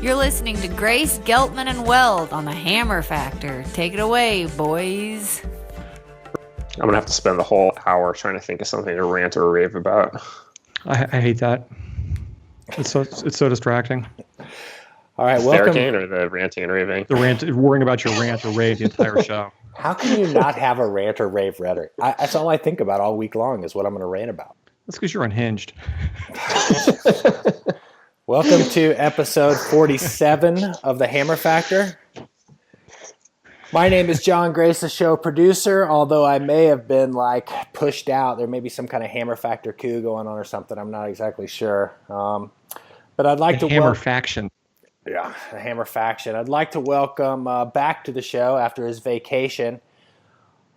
You're listening to Grace, Geltman, and Weld on the Hammer Factor. Take it away, boys. I'm going to have to spend the whole hour trying to think of something to rant or rave about. I hate that. It's so distracting. All right, the welcome. Theracane or the ranting and raving? The rant, worrying about your rant or rave the entire show. How can you not have a rant or rave rhetoric? That's all I think about all week long is what I'm going to rant about. That's because you're unhinged. Welcome to episode 47 of the Hammer Factor. My name is John Grace, the show producer, although I may have been pushed out. There may be some kind of Hammer Factor coup going on or something. I'm not exactly sure. But I'd like to Hammer faction. Yeah, the Hammer faction. I'd like to welcome back to the show after his vacation,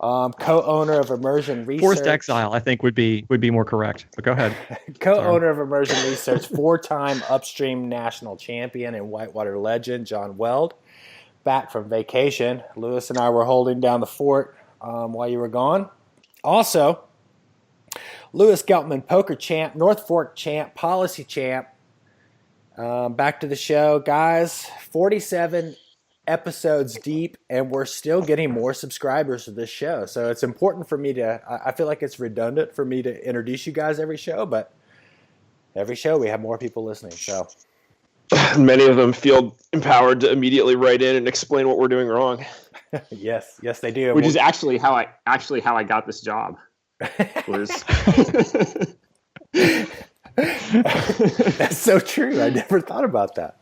co-owner of Immersion Research. Forced exile, I think, would be more correct. But go ahead. Co-owner of Immersion Research, four-time upstream national champion and whitewater legend, John Weld. Back from vacation. Lewis and I were holding down the fort while you were gone. Also, Lewis Geltman, poker champ, North Fork champ, policy champ. Back to the show, guys. 47 episodes deep, and we're still getting more subscribers to this show. So it's important for me to, I feel like it's redundant for me to introduce you guys every show, but every show we have more people listening. So many of them feel empowered to immediately write in and explain what we're doing wrong. yes, they do. Which is actually how I got this job. That's so true. I never thought about that.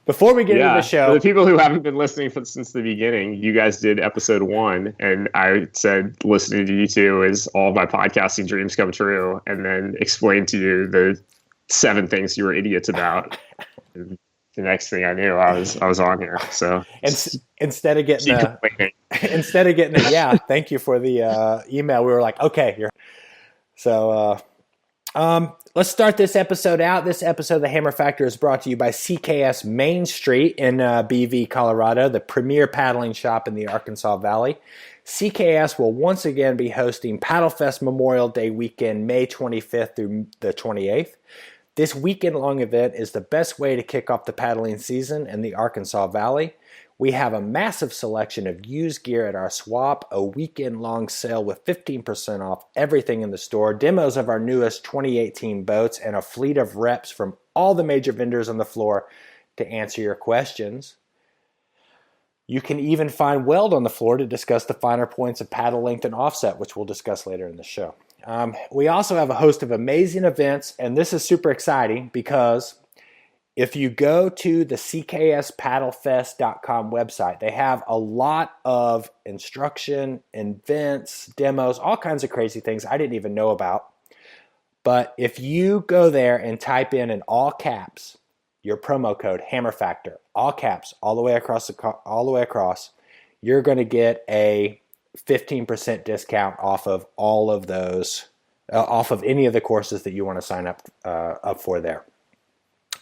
Before we get into the show, for the people who haven't been listening since the beginning, you guys did episode 1, and I said listening to you two is all of my podcasting dreams come true, and then explained to you the 7 things you were idiots about. And the next thing I knew, I was on here. So instead of getting yeah, thank you for the email. We were like, okay, you're so. Let's start this episode out. This episode of the Hammer Factor is brought to you by CKS Main Street in BV, Colorado, the premier paddling shop in the Arkansas Valley. CKS will once again be hosting Paddle Fest Memorial Day weekend, May 25th through the 28th. This weekend-long event is the best way to kick off the paddling season in the Arkansas Valley. We have a massive selection of used gear at our swap, a weekend-long sale with 15% off everything in the store, demos of our newest 2018 boats, and a fleet of reps from all the major vendors on the floor to answer your questions. You can even find Weld on the floor to discuss the finer points of paddle length and offset, which we'll discuss later in the show. We also have a host of amazing events, and this is super exciting because if you go to the CKSPaddleFest.com website, they have a lot of instruction, events, demos, all kinds of crazy things I didn't even know about. But if you go there and type in all caps your promo code HammerFactor, all caps, all the way across, you're going to get a 15% discount off of all of those, off of any of the courses that you want to sign up for there.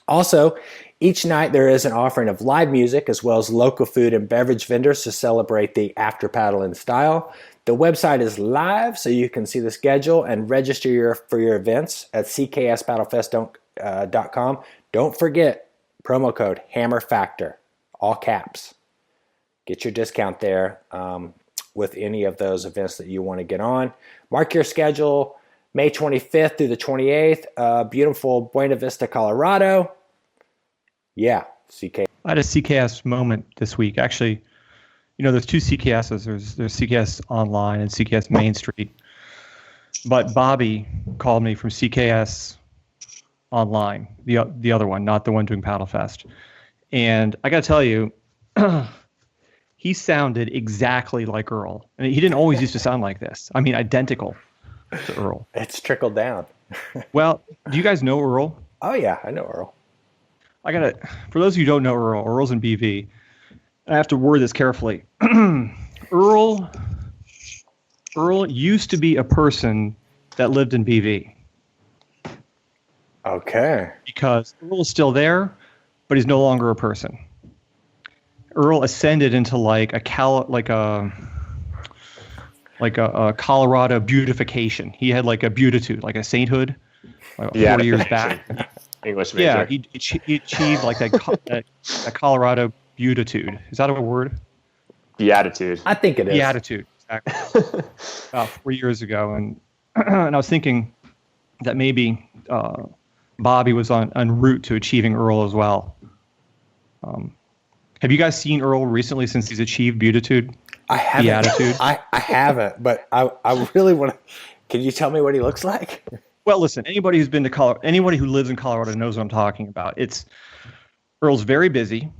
Also, each night there is an offering of live music as well as local food and beverage vendors to celebrate the after paddle in style. The website is live, so you can see the schedule and register for your events at CKSPaddleFest.com. Don't forget, promo code HammerFactor, all caps. Get your discount there with any of those events that you want to get on. Mark your schedule, May 25th through the 28th, beautiful Buena Vista, Colorado. Yeah, CK. I had a CKS moment this week. Actually, there's 2 CKSs. There's CKS Online and CKS Main Street. But Bobby called me from CKS Online, the other one, not the one doing Paddle Fest. And I got to tell you, he sounded exactly like Earl. I mean, he didn't always used to sound like this. I mean, identical to Earl. It's trickled down. Well, do you guys know Earl? Oh, yeah, I know Earl. For those of you who don't know Earl's in BV. I have to word this carefully. Earl used to be a person that lived in BV. Okay. Because Earl is still there, but he's no longer a person. Earl ascended into like a Colorado beautification. He had like a beatitude, like a sainthood, 40 years back. English major. Yeah, he achieved like that Colorado beatitude. Is that a word? Beatitude. I think it is. Beatitude, exactly. About 4 years ago, and and I was thinking that maybe Bobby was en route to achieving Earl as well. Have you guys seen Earl recently since he's achieved beatitude? I haven't. Beatitude. I haven't, but I really want to. Can you tell me what he looks like? Well, listen, anybody who's been to Colorado, anybody who lives in Colorado knows what I'm talking about. Earl's very busy.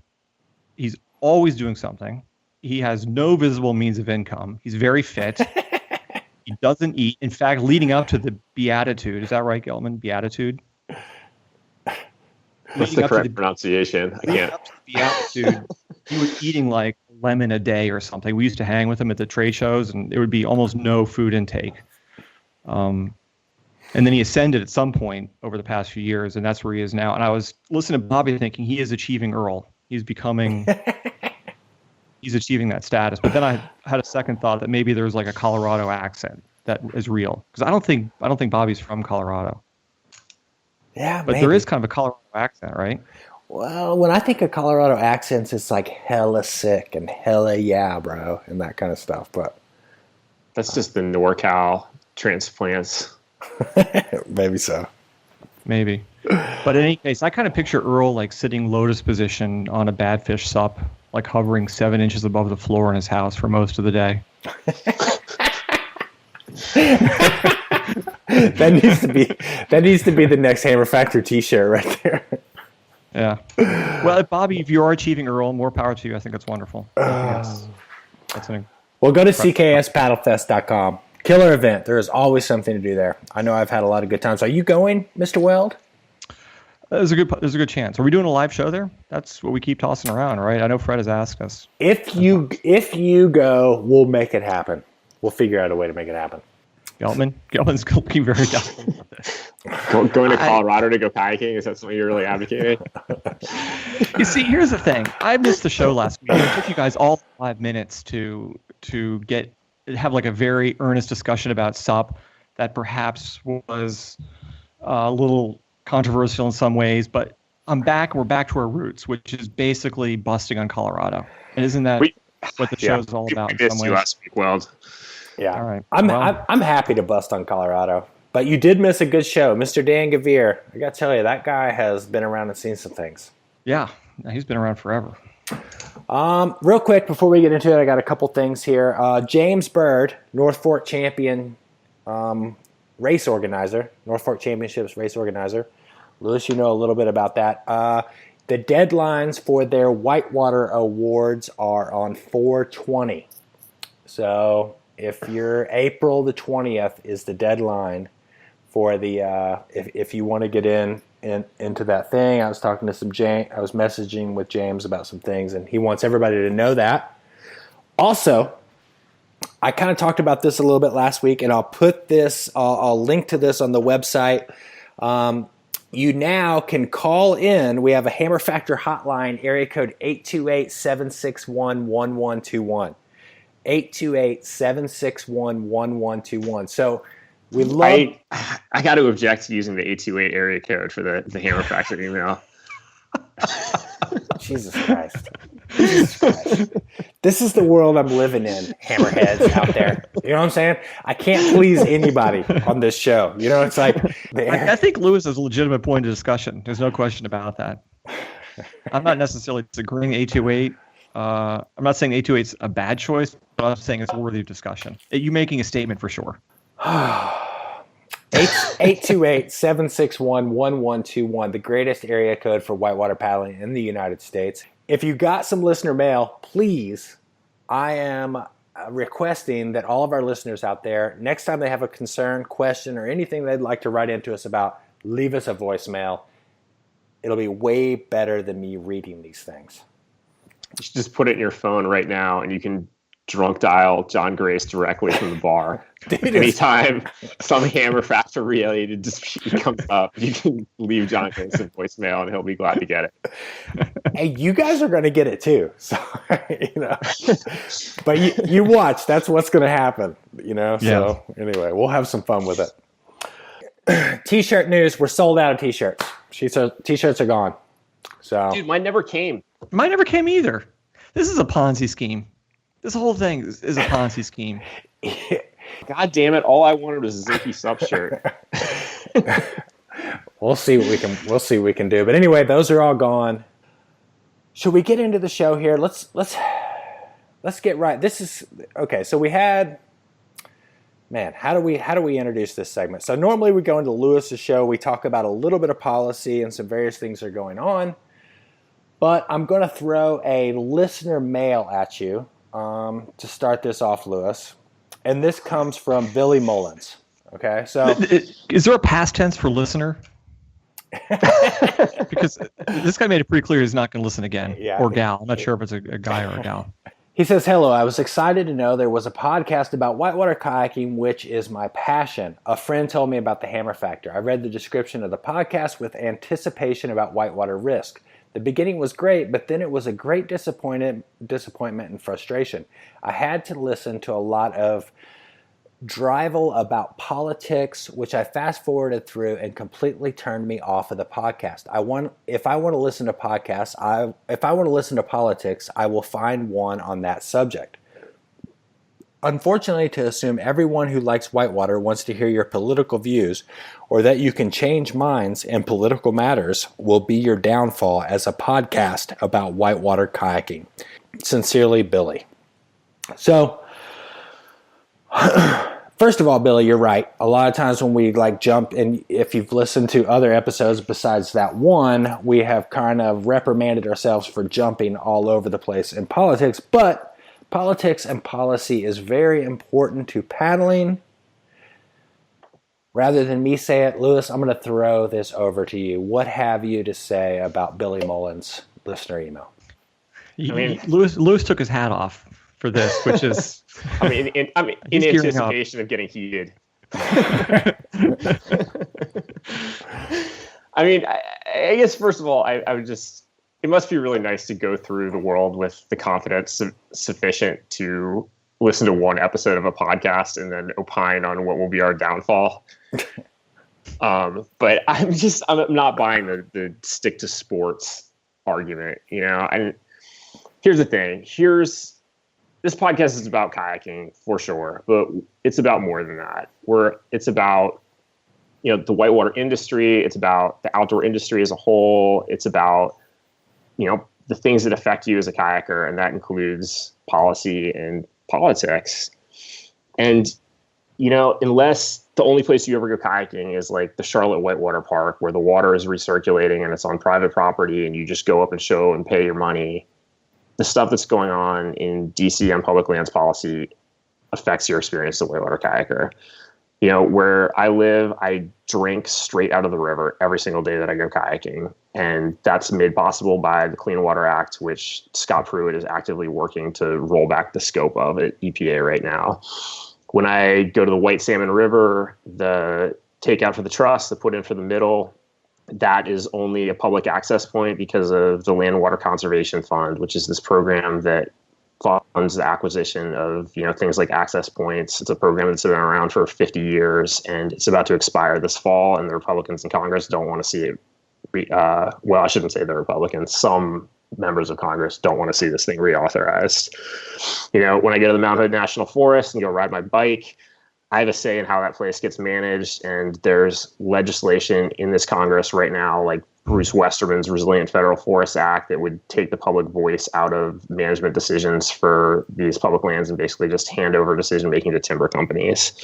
He's always doing something. He has no visible means of income. He's very fit. He doesn't eat. In fact, leading up to the beatitude, is that right, Gelman? Beatitude? What's the correct pronunciation? I can't. Up to the beatitude, he was eating like lemon a day or something. We used to hang with him at the trade shows, and there would be almost no food intake. And then he ascended at some point over the past few years, and that's where he is now. And I was listening to Bobby thinking he is achieving Earl. He's achieving that status. But then I had a second thought that maybe there's like a Colorado accent that is real. Because I don't think Bobby's from Colorado. Yeah, but maybe. There is kind of a Colorado accent, right? Well, when I think of Colorado accents, it's like hella sick and hella yeah, bro, and that kind of stuff. But that's just the NorCal transplants. Maybe so. Maybe. But in any case, I kind of picture Earl like sitting lotus position on a badfish sup, like hovering 7 inches above the floor in his house for most of the day. That needs to be the next Hammer Factor T-shirt right there. Yeah. Well, Bobby, if you are achieving Earl, more power to you. I think that's wonderful. Yes. Well, go to ckspaddlefest.com. Killer event. There is always something to do there. I know I've had a lot of good times. Are you going, Mr. Weld? There's a good chance. Are we doing a live show there? That's what we keep tossing around, right? I know Fred has asked us. If you go, we'll make it happen. We'll figure out a way to make it happen. Gelman's looking very doubtful about this. Going to Colorado to go kayaking? Is that something you're really advocating? You see, here's the thing. I missed the show last week. It took you guys all 5 minutes to have like a very earnest discussion about SUP that perhaps was a little controversial in some ways, but we're back to our roots, which is basically busting on Colorado. And isn't that what the show is all about in some ways? Last week, Weld. Yeah. All right. I'm happy to bust on Colorado, but you did miss a good show. Mr. Dan Gavir, I got to tell you, that guy has been around and seen some things. Yeah, he's been around forever. Real quick, before we get into it, I got a couple things here. James Bird, North Fork champion race organizer, North Fork Championships race organizer. Lewis, you know a little bit about that. The deadlines for their Whitewater Awards are on 4/20. So if you're April the 20th is the deadline for the if you want to get into that thing. I was talking to I was messaging with James about some things, and he wants everybody to know that. Also, I kind of talked about this a little bit last week, and I'll link to this on the website. You now can call in. We have a Hammer Factor hotline, area code 828-761-1121. 828-761-1121. So we love... I got to object to using the 828 area code for the Hammer Factor email. Jesus Christ. This is the world I'm living in, hammerheads out there. You know what I'm saying? I can't please anybody on this show. You know, it's like... I think Lewis is a legitimate point of discussion. There's no question about that. I'm not necessarily disagreeing 828. I'm not saying 828 is a bad choice, but I'm saying it's worthy of discussion. You're making a statement for sure. 828-761-1121, the greatest area code for whitewater paddling in the United States. If you got some listener mail, please, I am requesting that all of our listeners out there, next time they have a concern, question, or anything they'd like to write into us about, leave us a voicemail. It'll be way better than me reading these things. You should just put it in your phone right now, and you can drunk dial John Grace directly from the bar. Dude, anytime some Hammer Factor related dispute comes up, you can leave John Grace a voicemail, and he'll be glad to get it. Hey, you guys are going to get it too. So, but you watch. That's what's going to happen. So anyway, we'll have some fun with it. T-shirt news. We're sold out of T-shirts. T-shirts are gone. So, dude, mine never came. Mine never came either. This is a Ponzi scheme. This whole thing is a Ponzi scheme. God damn it! All I wanted was a Zinky Sup shirt. We'll see what we can do. But anyway, those are all gone. Should we get into the show here? Let's get right. This is okay. So we had, man, how do we introduce this segment? So normally we go into Lewis's show. We talk about a little bit of policy and some various things that are going on. But I'm going to throw a listener mail at you to start this off, Lewis. And this comes from Billy Mullins. Okay, so is there a past tense for listener? Because this guy made it pretty clear he's not going to listen again. Yeah. Or gal. I'm not sure if it's a guy or a gal. He says, hello, I was excited to know there was a podcast about whitewater kayaking, which is my passion. A friend told me about the Hammer Factor. I read the description of the podcast with anticipation about whitewater risk. The beginning was great, but then it was a great disappointment and frustration. I had to listen to a lot of drivel about politics, which I fast forwarded through and completely turned me off of the podcast. If I want to listen to podcasts, if I want to listen to politics, I will find one on that subject. Unfortunately, to assume everyone who likes whitewater wants to hear your political views or that you can change minds in political matters will be your downfall as a podcast about whitewater kayaking. Sincerely, Billy. So, first of all, Billy, you're right. A lot of times when we jump, and if you've listened to other episodes besides that one, we have kind of reprimanded ourselves for jumping all over the place in politics, but politics and policy is very important to paddling. Rather than me say it, Lewis, I'm going to throw this over to you. What have you to say about Billy Mullins' listener email? Lewis took his hat off for this, which is... in anticipation of getting heated. I guess, first of all, I would just... It must be really nice to go through the world with the confidence sufficient to listen to one episode of a podcast and then opine on what will be our downfall. But I'm not buying the stick to sports argument. And here's the thing. This podcast is about kayaking for sure, but it's about more than that. It's about the whitewater industry. It's about the outdoor industry as a whole. It's about the things that affect you as a kayaker, and that includes policy and politics. And, unless the only place you ever go kayaking is the Charlotte Whitewater Park, where the water is recirculating and it's on private property and you just go up and show and pay your money, the stuff that's going on in DC on public lands policy affects your experience as a whitewater kayaker. Where I live, I drink straight out of the river every single day that I go kayaking. And that's made possible by the Clean Water Act, which Scott Pruitt is actively working to roll back the scope of at EPA right now. When I go to the White Salmon River, the takeout for the truss, the put in for the middle, that is only a public access point because of the Land Water Conservation Fund, which is this program that funds the acquisition of things like access points. It's a program that's been around for 50 years, and it's about to expire this fall, and the Republicans in Congress don't want to see it. I shouldn't say the Republicans. Some members of Congress don't want to see this thing reauthorized. When I go to the Mount Hood National Forest and go ride my bike, I have a say in how that place gets managed, and there's legislation in this Congress right now, like Bruce Westerman's Resilient Federal Forest Act, that would take the public voice out of management decisions for these public lands and basically just hand over decision-making to timber companies.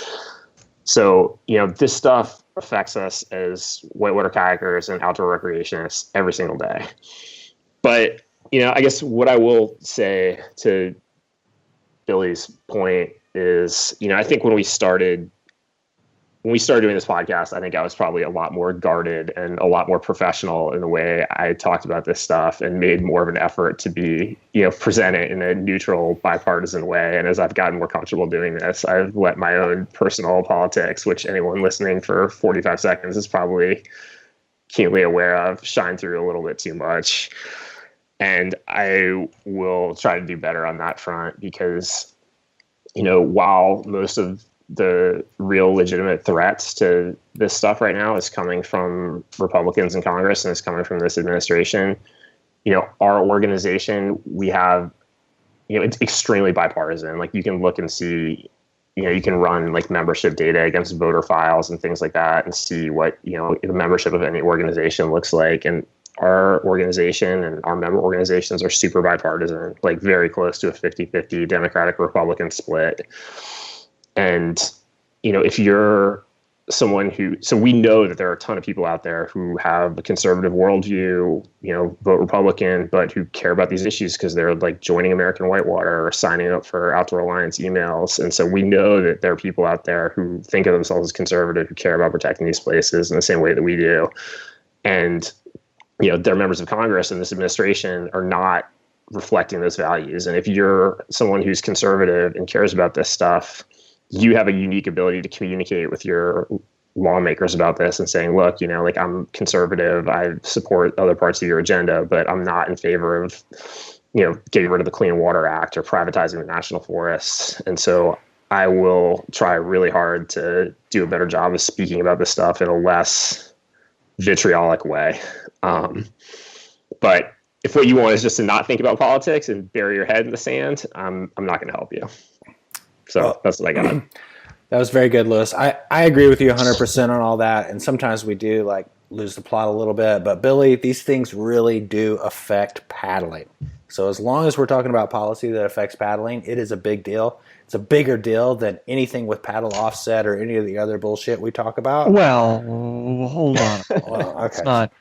So, this stuff affects us as whitewater kayakers and outdoor recreationists every single day. But, I guess what I will say to Billy's point is, I think when we started doing this podcast, I think I was probably a lot more guarded and a lot more professional in the way I talked about this stuff and made more of an effort to be, present it in a neutral, bipartisan way. And as I've gotten more comfortable doing this, I've let my own personal politics, which anyone listening for 45 seconds is probably keenly aware of, shine through a little bit too much. And I will try to do better on that front because, while most of the real legitimate threats to this stuff right now is coming from Republicans in Congress and it's coming from this administration. Our organization, we have, it's extremely bipartisan. Like you can look and see, you can run like membership data against voter files and things like that and see what, the membership of any organization looks like. And our organization and our member organizations are super bipartisan, like very close to a 50-50 Democratic Republican split. And, if you're someone so we know that there are a ton of people out there who have a conservative worldview, vote Republican, but who care about these issues because they're like joining American Whitewater or signing up for Outdoor Alliance emails. And so we know that there are people out there who think of themselves as conservative, who care about protecting these places in the same way that we do. And, their members of Congress and this administration are not reflecting those values. And if you're someone who's conservative and cares about this stuff, you have a unique ability to communicate with your lawmakers about this and saying, look, I'm conservative, I support other parts of your agenda, but I'm not in favor of, getting rid of the Clean Water Act or privatizing the national forests. And so I will try really hard to do a better job of speaking about this stuff in a less vitriolic way. But if what you want is just to not think about politics and bury your head in the sand, I'm not going to help you. So that's what I got. That was very good, Lewis. I agree with you 100% on all that. And sometimes we do like lose the plot a little bit. But Billy, these things really do affect paddling. So as long as we're talking about policy that affects paddling, it is a big deal. It's a bigger deal than anything with paddle offset or any of the other bullshit we talk about. Well, hold on. Well, okay. It's not.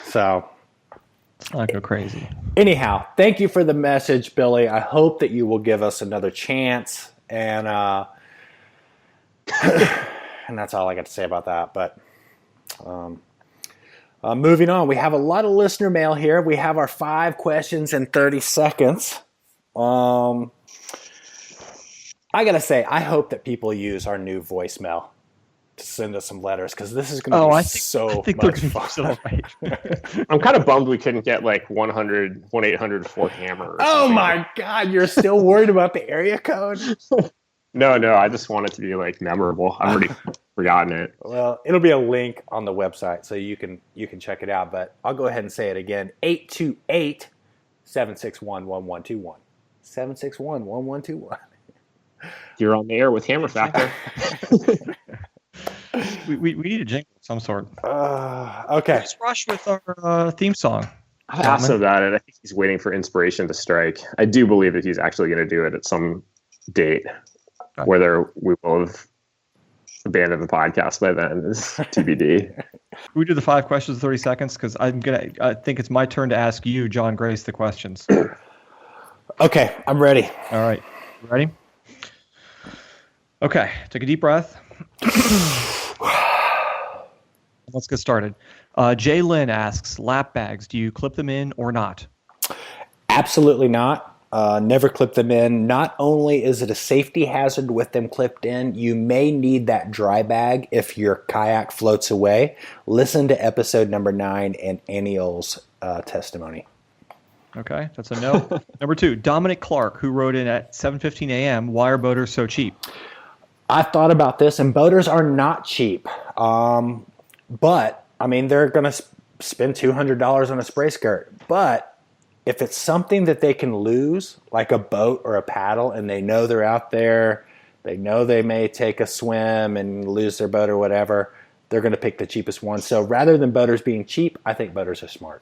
So let's not go crazy. Anyhow, thank you for the message, Billy. I hope that you will give us another chance. And and that's all I got to say about that. But moving on, we have a lot of listener mail here. We have our 5 questions in 30 seconds. I got to say, I hope that people use our new voicemail to send us some letters because this is going to be so much fun. I'm kind of bummed we couldn't get like 1-800 Hammer. Oh my God, you're still worried about the area code? No, I just want it to be like memorable. I've already forgotten it. Well, it'll be a link on the website so you can check it out. But I'll go ahead and say it again: 828-761-1121. 761-1121. You're on the air with Hammer Factor. we need a jingle of some sort. Okay. Let's rush with our theme song. I asked him about it. I think he's waiting for inspiration to strike. I do believe that he's actually going to do it at some date. Whether we will have abandoned the podcast by then is TBD. We do the 5 questions in 30 seconds because I think it's my turn to ask you, John Grace, the questions. Okay, I'm ready. All right. You ready? Okay, take a deep breath. Let's get started. Jay Lynn asks, lap bags, do you clip them in or not? Absolutely not. Never clip them in. Not only is it a safety hazard with them clipped in, you may need that dry bag if your kayak floats away. Listen to episode number 9 and Aniel's testimony. Okay, that's a no. Number 2, Dominic Clark, who wrote in at 7:15 a.m., why are boaters so cheap? I thought about this, and boaters are not cheap. But, I mean, they're going to spend $200 on a spray skirt. But if it's something that they can lose, like a boat or a paddle, and they know they're out there, they know they may take a swim and lose their boat or whatever, they're going to pick the cheapest one. So rather than boaters being cheap, I think boaters are smart.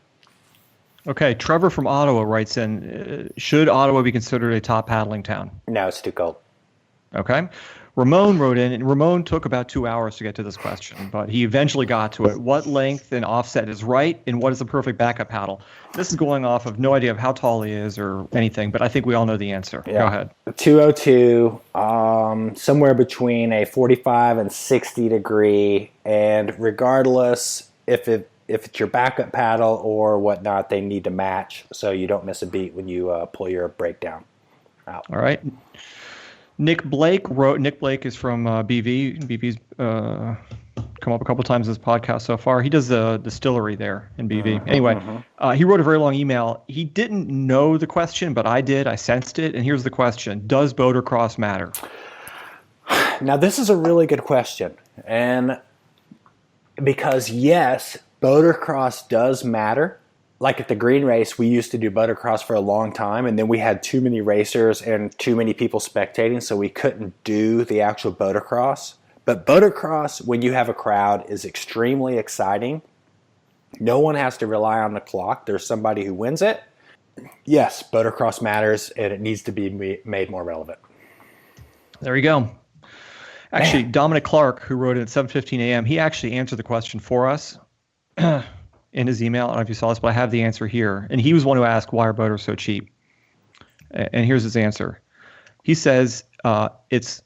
Okay, Trevor from Ottawa writes in, should Ottawa be considered a top paddling town? No, it's too cold. Okay. Ramon wrote in, and Ramon took about 2 hours to get to this question, but he eventually got to it. What length and offset is right, and what is the perfect backup paddle? This is going off of no idea of how tall he is or anything, but I think we all know the answer. Yeah. Go ahead. 202, somewhere between a 45 and 60 degree, and regardless if it's your backup paddle or whatnot, they need to match so you don't miss a beat when you pull your breakdown out. All right. Nick Blake is from BV. BV's come up a couple times in this podcast so far. He does the distillery there in BV. Anyway, he wrote a very long email. He didn't know the question, but I did. I sensed it. And here's the question. Does boat or cross matter? Now, this is a really good question. And because, yes, motocross does matter. Like at the green race, we used to do motocross for a long time, and then we had too many racers and too many people spectating, so we couldn't do the actual motocross. But motocross, when you have a crowd, is extremely exciting. No one has to rely on the clock. There's somebody who wins it. Yes, motocross matters, and it needs to be made more relevant. There you go. Actually, Dominic Clark, who wrote it at 7:15 a.m., he actually answered the question for us in his email. I don't know if you saw this, but I have the answer here. And he was one who asked, why are boaters so cheap? And here's his answer. He says it's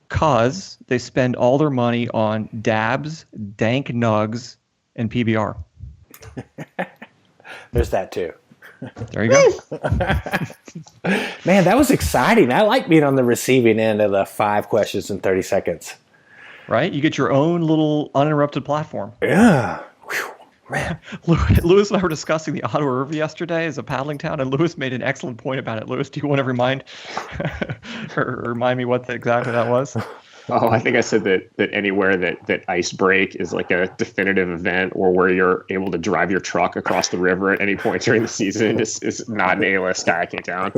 because they spend all their money on dabs, dank nugs, and PBR. There's that too. There you go. Man, that was exciting. I like being on the receiving end of the 5 questions in 30 seconds. Right? You get your own little uninterrupted platform. Yeah. Whew, man. Lewis and I were discussing the Ottawa River yesterday as a paddling town, and Lewis made an excellent point about it. Lewis, do you want to remind me what exactly that was? Oh, I think I said that anywhere that ice break is like a definitive event, or where you're able to drive your truck across the river at any point during the season is not an A-list kayaking town.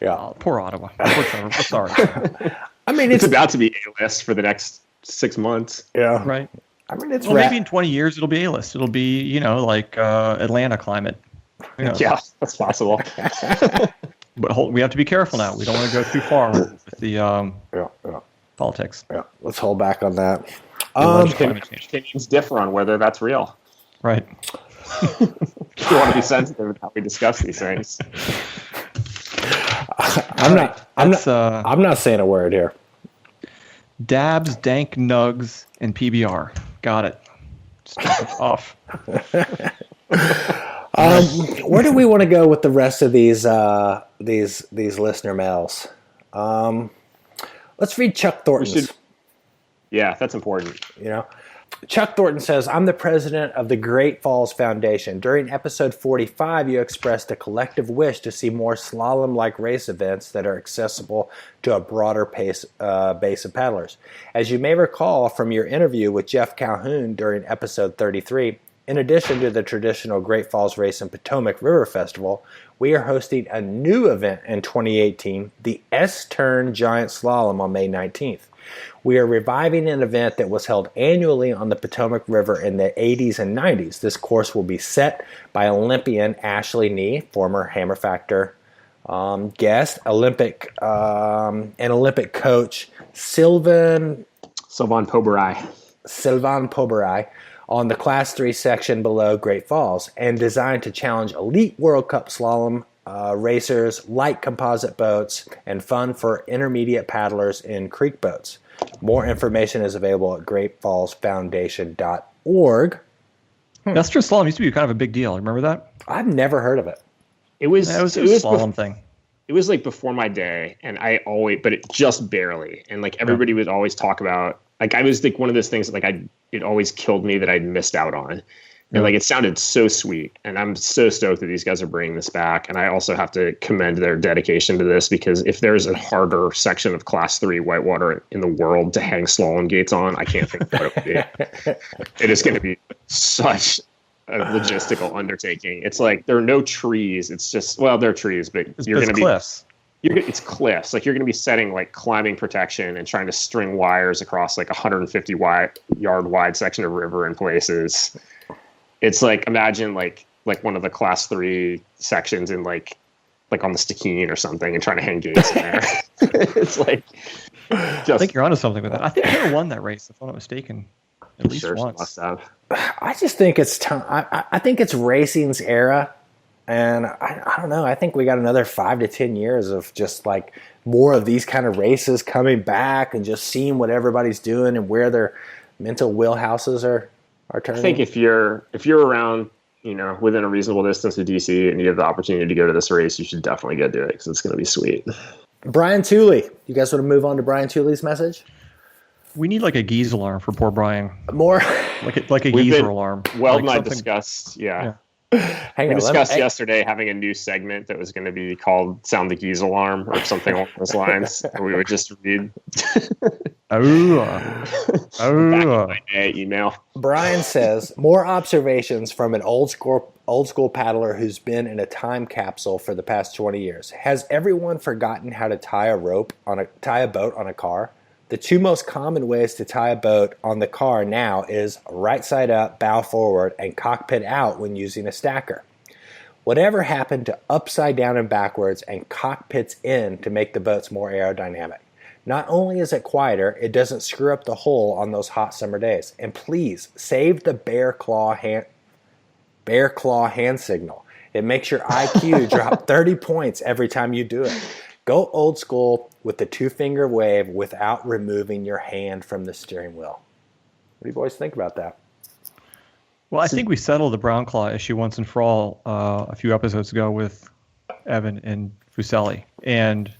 Yeah. Oh, poor Ottawa. Poor Trevor. We're sorry. I mean, It's about to be A-list for the next 6 months. Yeah. Right. I mean, it's maybe in 20 years it'll be A-list. It'll be, like Atlanta climate. Yeah, that's possible. But we have to be careful now. We don't want to go too far with the politics. Yeah. Let's hold back on that. Opinions differ on whether that's real. Right. You want to be sensitive in how we discuss these things. I'm not saying a word here. Dabs, dank nugs, and PBR. Got it. Just check it off. Where do we want to go with the rest of these listener mails? Let's read Chuck Thornton's. Yeah, that's important. Chuck Thornton says, I'm the president of the Great Falls Foundation. During episode 45, you expressed a collective wish to see more slalom-like race events that are accessible to a broader base of paddlers. As you may recall from your interview with Jeff Calhoun during episode 33, in addition to the traditional Great Falls Race and Potomac River Festival, we are hosting a new event in 2018, the S-Turn Giant Slalom on May 19th. We are reviving an event that was held annually on the Potomac River in the 80s and 90s. This course will be set by Olympian Ashley Nee, former Hammer Factor guest, and Olympic coach Sylvain Poberai on the Class 3 section below Great Falls, and designed to challenge elite World Cup slalom racers, light composite boats, and fun for intermediate paddlers in creek boats. More information is available at greatfallsfoundation.org. S-Turn slalom used to be kind of a big deal. Remember that? I've never heard of it. It was a slalom thing. It was like before my day, and but it just barely. And like everybody would always talk about, like I was like one of those things that like it always killed me that I'd missed out on. And like it sounded so sweet, and I'm so stoked that these guys are bringing this back. And I also have to commend their dedication to this, because if there's a harder section of Class 3 whitewater in the world to hang slalom gates on, I can't think of what it would be. It is going to be such a logistical undertaking. It's like there are no trees. It's just, well, there are trees, but you're going to be cliffs. It's cliffs. Like you're going to be setting like climbing protection and trying to string wires across like 150 yard wide section of river in places. It's like, imagine like one of the Class 3 sections in like on the Stikine or something, and trying to hang gates in there. It's like, I think you're onto something with that. I think I never won that race, if I'm not mistaken, at least once. Must have. I just think it's time. I think it's racing's era, and I don't know. I think we got another 5 to 10 years of just like more of these kind of races coming back, and just seeing what everybody's doing and where their mental wheelhouses are turning. I think if you're around, within a reasonable distance of DC, and you have the opportunity to go to this race, you should definitely go do it, because it's going to be sweet. Brian Tooley, you guys want to move on to Brian Tooley's message? We need like a geese alarm for poor Brian. More like a geezer alarm. Weld and I discussed, We discussed yesterday having a new segment that was going to be called Sound the Geese Alarm or something along those lines. And we would just read back in my day email. Brian says, more observations from an old school paddler who's been in a time capsule for the past 20 years. Has everyone forgotten how to tie a boat on a car? The two most common ways to tie a boat on the car now is right side up, bow forward, and cockpit out when using a stacker. Whatever happened to upside down and backwards and cockpits in to make the boats more aerodynamic? Not only is it quieter, it doesn't screw up the hull on those hot summer days. And please, save the bear claw hand signal. It makes your IQ drop 30 points every time you do it. Go old school with the 2-finger wave without removing your hand from the steering wheel. What do you boys think about that? Well, I think we settled the brown claw issue once and for all a few episodes ago with Evan and Fuseli. And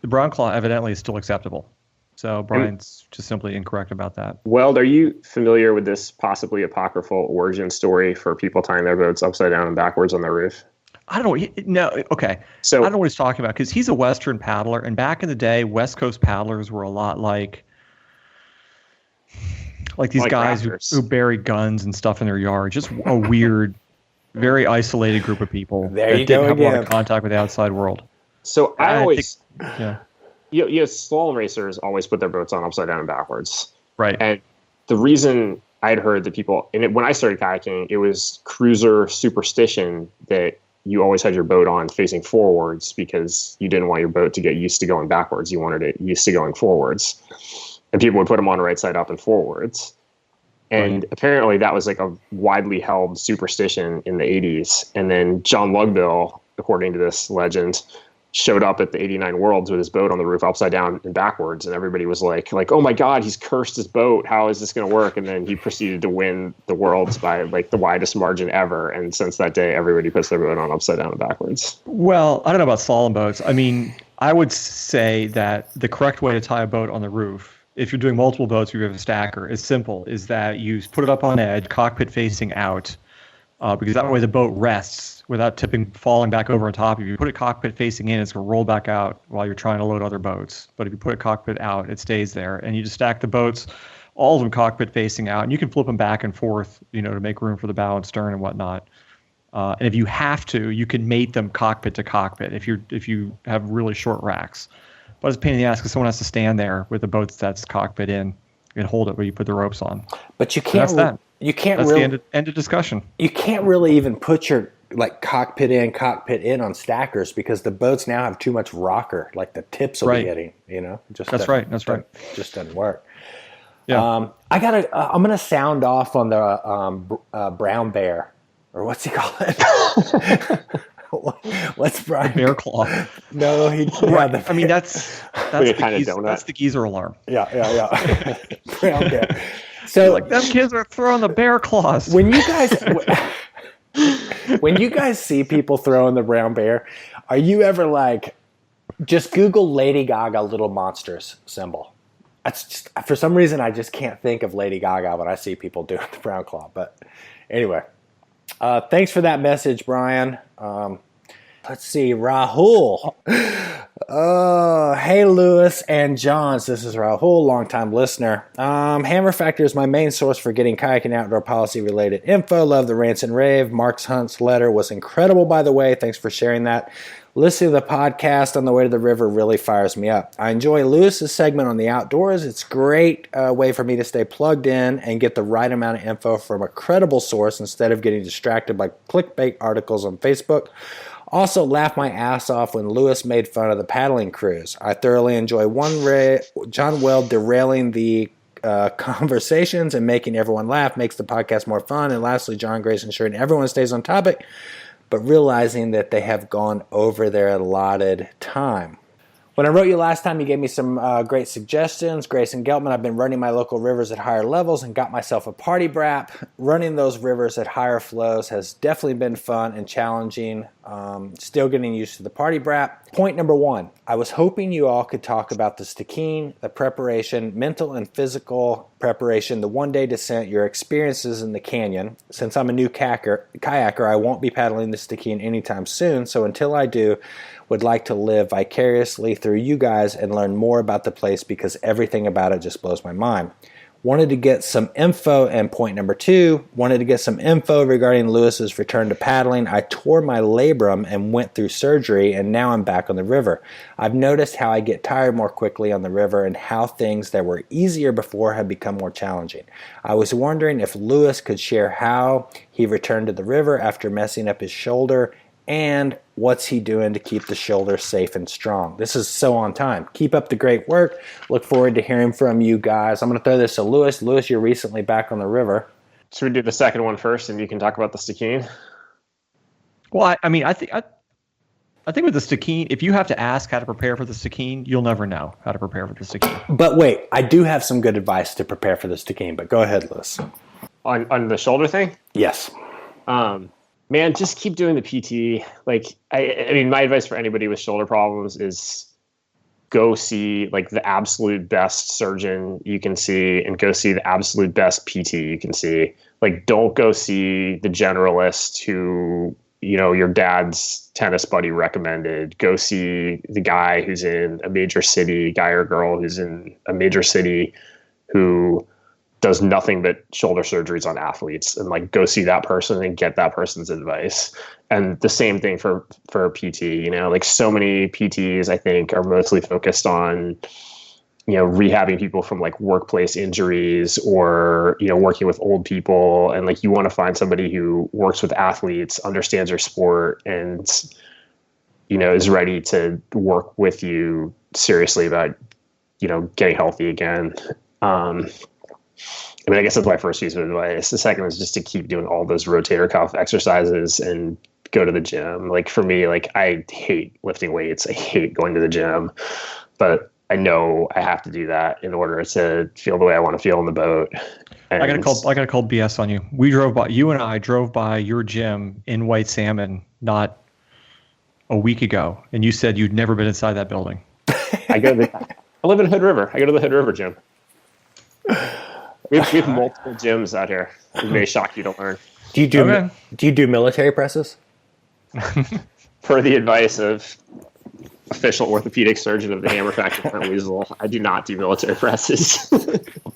the brown claw evidently is still acceptable. So Brian's just simply incorrect about that. Weld, are you familiar with this possibly apocryphal origin story for people tying their boats upside down and backwards on their roof? I don't know. No, okay. So I don't know what he's talking about because he's a Western paddler, and back in the day, West Coast paddlers were a lot like these guys who bury guns and stuff in their yard. Just a weird, very isolated group of people that didn't have a lot of contact with the outside world. So I always, slalom racers always put their boats on upside down and backwards. Right. And the reason I had heard that people, when I started kayaking, it was cruiser superstition that you always had your boat on facing forwards because you didn't want your boat to get used to going backwards. You wanted it used to going forwards. And people would put them on right side up and forwards. And apparently that was like a widely held superstition in the 80s. And then John Lugbill, according to this legend, showed up at the 89 Worlds with his boat on the roof upside down and backwards. And everybody was like, oh my God, he's cursed his boat. How is this going to work? And then he proceeded to win the Worlds by like the widest margin ever. And since that day, everybody puts their boat on upside down and backwards. Well, I don't know about slalom boats. I mean, I would say that the correct way to tie a boat on the roof, if you're doing multiple boats, you have a stacker, is simple, is that you put it up on edge, cockpit facing out, because that way the boat rests without falling back over on top. If you put it cockpit facing in, it's going to roll back out while you're trying to load other boats. But if you put it cockpit out, it stays there. And you just stack the boats, all of them cockpit facing out, and you can flip them back and forth, to make room for the bow and stern and whatnot. And if you have to, you can mate them cockpit to cockpit if you have really short racks. But it's a pain in the ass because someone has to stand there with the boat that's cockpit in and hold it where you put the ropes on. But you can't. That's the end of discussion. You can't really even put your cockpit in on stackers because the boats now have too much rocker. Like the tips will be hitting. That's right. Just doesn't work. Yeah. I'm gonna sound off on the brown bear, or what's he call it? What's Brian? Bear claw. No, right. I mean, that's the geezer alarm. Yeah. Brown bear. So them kids are throwing the bear claws. When you guys see people throwing the brown bear, are you ever just Google Lady Gaga Little Monsters symbol? That's just, for some reason, I just can't think of Lady Gaga when I see people doing the brown claw. But anyway, thanks for that message, Brian. Let's see, Rahul. Hey, Lewis and Johns. This is Rahul, longtime listener. Hammer Factor is my main source for getting kayaking outdoor policy related info. Love the rants and rave. Mark's Hunt's letter was incredible, by the way. Thanks for sharing that. Listening to the podcast on the way to the river really fires me up. I enjoy Lewis's segment on the outdoors. It's a great way for me to stay plugged in and get the right amount of info from a credible source instead of getting distracted by clickbait articles on Facebook. Also laughed my ass off when Lewis made fun of the paddling cruise. I thoroughly enjoy John Weld derailing the conversations and making everyone laugh makes the podcast more fun. And lastly, John Grace ensuring everyone stays on topic, but realizing that they have gone over their allotted time. When I wrote you last time, you gave me some great suggestions. Grace and Geltman, I've been running my local rivers at higher levels and got myself a party brap. Running those rivers at higher flows has definitely been fun and challenging. Still getting used to the party brap. Point number 1, I was hoping you all could talk about the Stikine, the preparation, mental and physical preparation, the one-day descent, your experiences in the canyon. Since I'm a new kayaker, I won't be paddling the Stikine anytime soon, so until I do, would like to live vicariously through you guys and learn more about the place because everything about it just blows my mind. Wanted to get some info, and point number 2, wanted to get some info regarding Lewis's return to paddling. I tore my labrum and went through surgery, and now I'm back on the river. I've noticed how I get tired more quickly on the river and how things that were easier before have become more challenging. I was wondering if Lewis could share how he returned to the river after messing up his shoulder, and what's he doing to keep the shoulder safe and strong. This is so on time. Keep up the great work. Look forward to hearing from you guys. I'm going to throw this to Lewis. Lewis, you're recently back on the river. Should we do the second one first, and you can talk about the Stikine? Well, I think with the Stikine, if you have to ask how to prepare for the Stikine, you'll never know how to prepare for the Stikine. But wait, I do have some good advice to prepare for the Stikine, but go ahead, Lewis. On the shoulder thing? Yes. Man, just keep doing the PT. Like, I mean, my advice for anybody with shoulder problems is go see like the absolute best surgeon you can see and go see the absolute best PT you can see. Like, don't go see the generalist who, you know, your dad's tennis buddy recommended. Go see the guy who's in a major city, guy or girl who's in a major city who does nothing but shoulder surgeries on athletes, and like go see that person and get that person's advice. And the same thing for a PT, you know, like so many PTs I think are mostly focused on, you know, rehabbing people from like workplace injuries or, you know, working with old people. And like, you want to find somebody who works with athletes, understands your sport, and, you know, is ready to work with you seriously about, you know, getting healthy again. I mean, I guess that's my first piece of advice. The second is just to keep doing all those rotator cuff exercises and go to the gym. Like for me, like I hate lifting weights. I hate going to the gym, but I know I have to do that in order to feel the way I want to feel in the boat. And I gotta call BS on you. You and I drove by your gym in White Salmon not a week ago, and you said you'd never been inside that building. I live in Hood River. I go to the Hood River gym. We have multiple gyms out here. It may shock you to learn. Do you do military presses? Per the advice of official orthopedic surgeon of the Hammer Factory, Brent Weasel, I do not do military presses.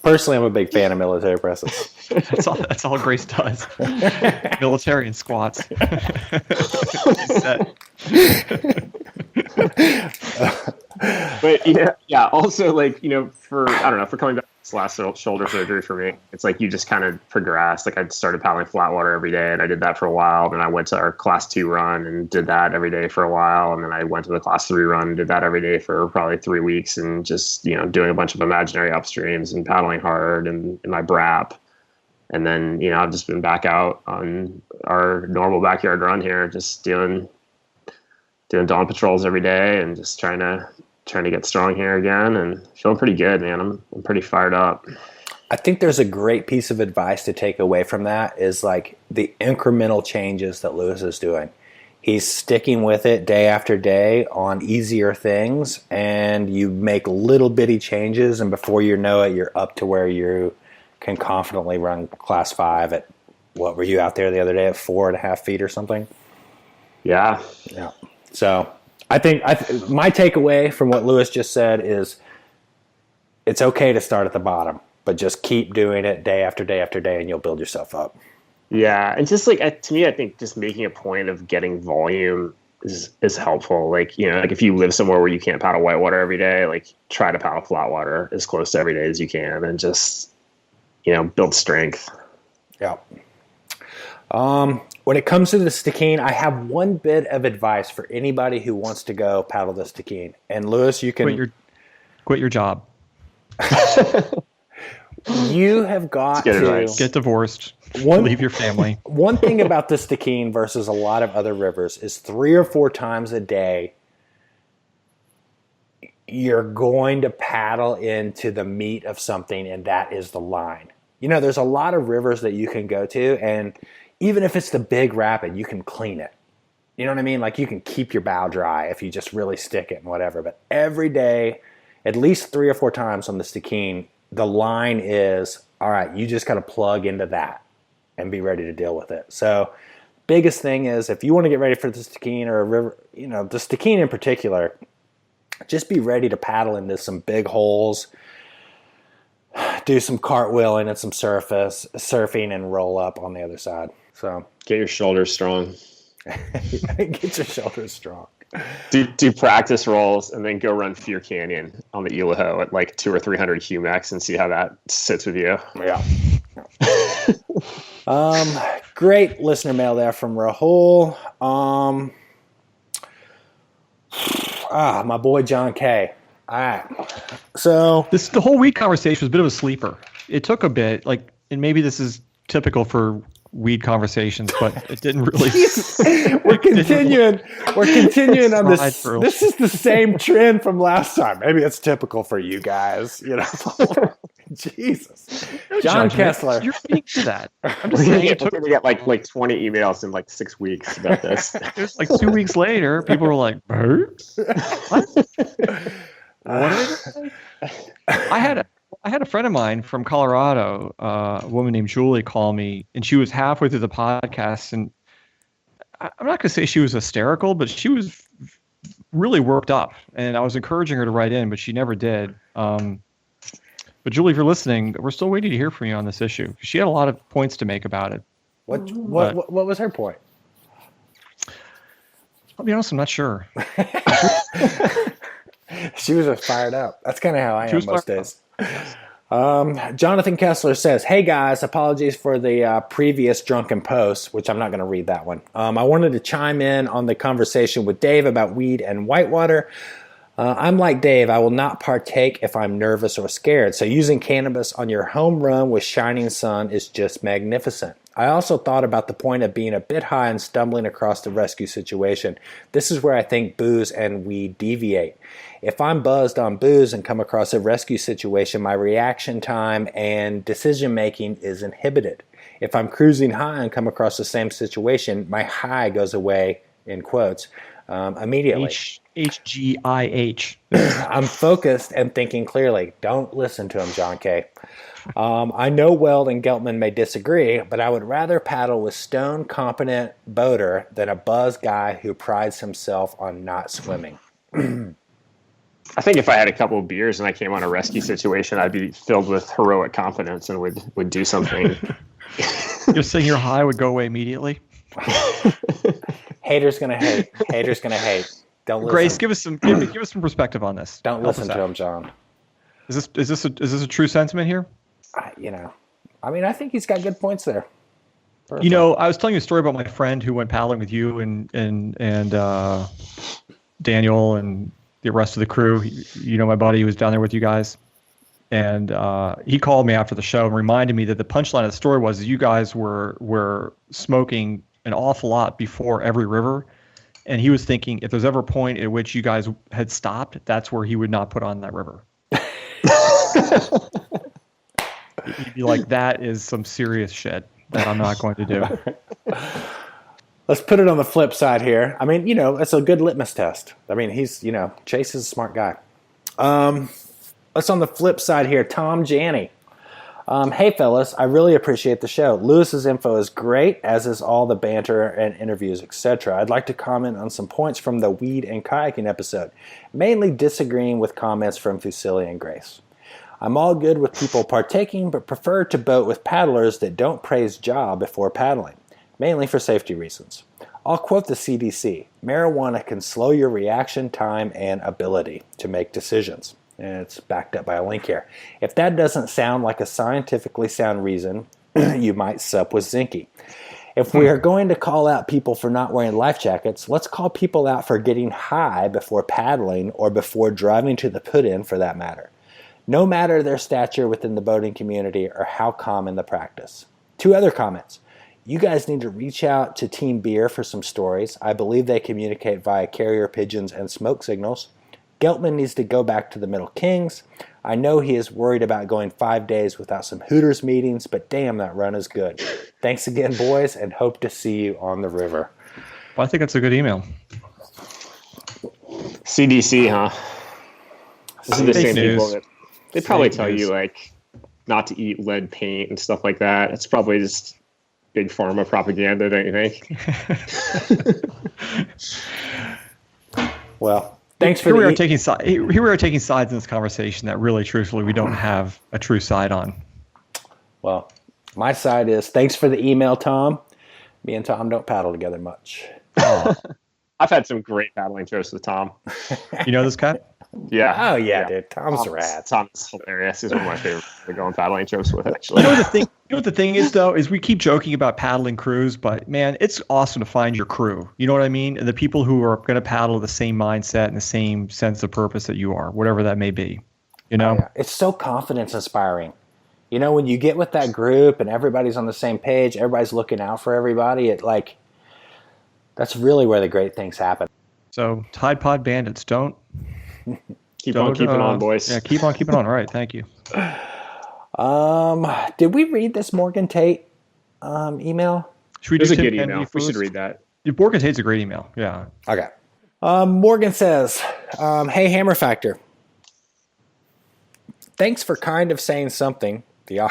Personally, I'm a big fan of military presses. That's all Grace does. Military and squats. But yeah. Also, like, you know, for coming back to this last shoulder surgery for me, it's like you just kind of progress. Like I started paddling flat water every day, and I did that for a while. Then I went to our class 2 run and did that every day for a while, and then I went to the class 3 run and did that every day for probably 3 weeks, and just, you know, doing a bunch of imaginary upstreams and paddling hard and in my brap. And then, you know, I've just been back out on our normal backyard run here, just doing dawn patrols every day and just trying to get strong here again, and feeling pretty good, man. I'm pretty fired up. I think there's a great piece of advice to take away from that is like the incremental changes that Lewis is doing. He's sticking with it day after day on easier things, and you make little bitty changes, and before you know it, you're up to where you can confidently run class 5 at, what were you out there the other day at 4.5 feet or something? Yeah. So I think my takeaway from what Lewis just said is it's okay to start at the bottom, but just keep doing it day after day after day, and you'll build yourself up. Yeah, and just like to me, I think just making a point of getting volume is helpful. Like, you know, like if you live somewhere where you can't paddle whitewater every day, like try to paddle flat water as close to every day as you can, and just, you know, build strength. Yeah. When it comes to the Stikine, I have one bit of advice for anybody who wants to go paddle the Stikine. And Lewis, you can quit your job. You have got to get divorced. Leave your family. One thing about the Stikine versus a lot of other rivers is 3 or 4 times a day you're going to paddle into the meat of something, and that is the line. There's a lot of rivers that you can go to, and even if it's the big rapid, you can clean it. You know what I mean? Like, you can keep your bow dry if you just really stick it and whatever. But every day, at least 3 or 4 times on the Stikine, the line is, all right, you just got to plug into that and be ready to deal with it. So biggest thing is, if you want to get ready for the Stikine or a river, the Stikine in particular, just be ready to paddle into some big holes, do some cartwheeling and some surfing, and roll up on the other side. So get your shoulders strong. Get your shoulders strong. Do practice rolls and then go run Fear Canyon on the Ilaho at like 200 or 300 Humex and see how that sits with you. Yeah. Great listener mail there from Rahul. My boy John K. All right. So the whole weed conversation was a bit of a sleeper. It took a bit, and maybe this is typical for weed conversations, but it didn't really. We're continuing on this. This is the same trend from last time. Maybe it's typical for you guys. Jesus. John Kessler. You're speaking to that. I'm just saying we're going to get like 20 emails in like 6 weeks about this. It's like 2 weeks later, people were like, "Birds? What? What are they saying?" I had a friend of mine from Colorado, a woman named Julie, call me, and she was halfway through the podcast, and I'm not going to say she was hysterical, but she was really worked up, and I was encouraging her to write in, but she never did. But Julie, if you're listening, we're still waiting to hear from you on this issue. She had a lot of points to make about it. What was her point? I'll be honest, I'm not sure. She was just fired up. That's kind of how I am most days. Jonathan Kessler says, "Hey guys, apologies for the previous drunken post," which I'm not going to read that one. I wanted to chime in on the conversation with Dave about weed and whitewater. I'm like Dave, I will not partake if I'm nervous or scared. So using cannabis on your home run with shining sun is just magnificent. I also thought about the point of being a bit high and stumbling across the rescue situation. This is where I think booze and weed deviate. If I'm buzzed on booze and come across a rescue situation, my reaction time and decision making is inhibited. If I'm cruising high and come across the same situation, my high goes away, in quotes, immediately. HGIH. I'm focused and thinking clearly. Don't listen to him, John K. I know Weld and Geltman may disagree, but I would rather paddle with stone competent boater than a buzz guy who prides himself on not swimming. I think if I had a couple of beers and I came on a rescue situation, I'd be filled with heroic confidence and would do something. You're saying your high would go away immediately? Haters gonna hate. Haters gonna hate. Don't listen. Grace, give us some perspective on this. Don't listen to him, John. Is this a true sentiment here? I think he's got good points there. Perfect. I was telling you a story about my friend who went paddling with you and Daniel and the rest of the crew. My buddy who was down there with you guys. And he called me after the show and reminded me that the punchline of the story was you guys were smoking an awful lot before every river. And he was thinking if there's ever a point at which you guys had stopped, that's where he would not put on that river. He'd be like, that is some serious shit that I'm not going to do. Let's put it on the flip side here. It's a good litmus test. He's, Chase is a smart guy. Let's on the flip side here. Tom Janney. Hey, fellas, I really appreciate the show. Lewis's info is great, as is all the banter and interviews, etc. I'd like to comment on some points from the weed and kayaking episode, mainly disagreeing with comments from Fusili and Grace. I'm all good with people partaking, but prefer to boat with paddlers that don't praise jaw before paddling, mainly for safety reasons. I'll quote the CDC. Marijuana can slow your reaction time and ability to make decisions. And it's backed up by a link here. If that doesn't sound like a scientifically sound reason, you might sup with Zinke. If we are going to call out people for not wearing life jackets, let's call people out for getting high before paddling or before driving to the put-in for that matter. No matter their stature within the boating community or how common the practice. 2 other comments. You guys need to reach out to Team Beer for some stories. I believe they communicate via carrier pigeons and smoke signals. Geltman needs to go back to the Middle Kings. I know he is worried about going 5 days without some Hooters meetings, but damn, that run is good. Thanks again, boys, and hope to see you on the river. Well, I think that's a good email. CDC, huh? This is the same news. people that they probably Fake tell news. you like not to eat lead paint and stuff like that. It's probably just big pharma propaganda, don't you think? Well, thanks for Here we are the taking sides in this conversation that really, truthfully, we don't have a true side on. Well, my side is thanks for the email, Tom. Me and Tom don't paddle together much. I've had some great paddling trips with Tom. You know this guy? Yeah. Oh, yeah, dude. Tom's rad. Tom's hilarious. He's one of my favorite to go on paddling trips with, actually. You know what the thing is, though, is we keep joking about paddling crews, but man, it's awesome to find your crew. You know what I mean? And the people who are going to paddle with the same mindset and the same sense of purpose that you are, whatever that may be. You know? Oh, yeah. It's so confidence inspiring. You know, when you get with that group and everybody's on the same page, everybody's looking out for everybody, that's really where the great things happen. So, Tide Pod Bandits, don't Keep on keeping on, boys. Yeah, keep on keeping on. All right, thank you. Did we read this Morgan Tate email? Should we It was do a Tim good Kennedy email. We should first? read that. Morgan Tate's a great email. Yeah. Okay. Morgan says, hey, Hammer Factor. Thanks for kind of saying something, the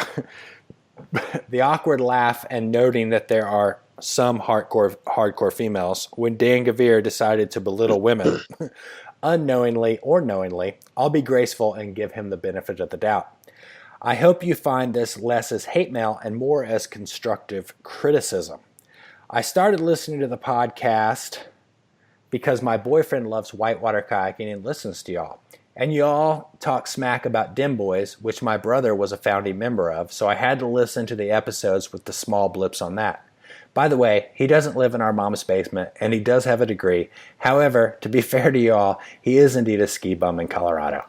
awkward laugh, and noting that there are some hardcore females. When Dan Gavir decided to belittle women, unknowingly or knowingly, I'll be graceful and give him the benefit of the doubt. I hope you find this less as hate mail and more as constructive criticism. I started listening to the podcast because my boyfriend loves whitewater kayaking and listens to y'all. And y'all talk smack about Dim Boys, which my brother was a founding member of, so I had to listen to the episodes with the small blips on that. By the way, he doesn't live in our mom's basement, and he does have a degree. However, to be fair to y'all, he is indeed a ski bum in Colorado.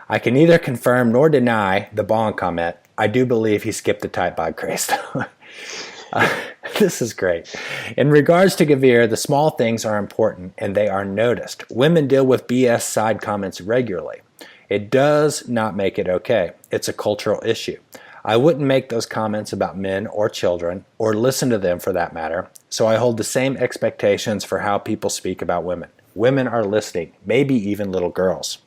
I can neither confirm nor deny the Bong comment. I do believe he skipped the Tide Pod craze, though. This is great. In regards to Gavir, the small things are important and they are noticed. Women deal with BS side comments regularly. It does not make it okay. It's a cultural issue. I wouldn't make those comments about men or children, or listen to them for that matter, so I hold the same expectations for how people speak about women. Women are listening, maybe even little girls.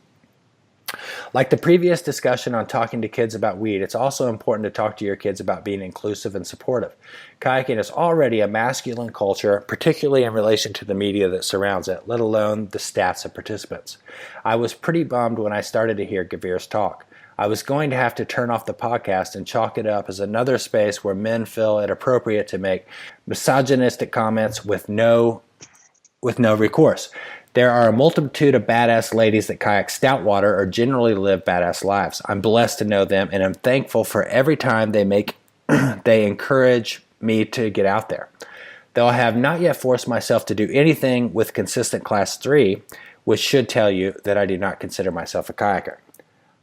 Like the previous discussion on talking to kids about weed, it's also important to talk to your kids about being inclusive and supportive. Kayaking is already a masculine culture, particularly in relation to the media that surrounds it, let alone the stats of participants. I was pretty bummed when I started to hear Gavir's talk. I was going to have to turn off the podcast and chalk it up as another space where men feel it appropriate to make misogynistic comments with no recourse. There are a multitude of badass ladies that kayak stout water or generally live badass lives. I'm blessed to know them, and I'm thankful for every time they encourage me to get out there. Though I have not yet forced myself to do anything with consistent class 3, which should tell you that I do not consider myself a kayaker.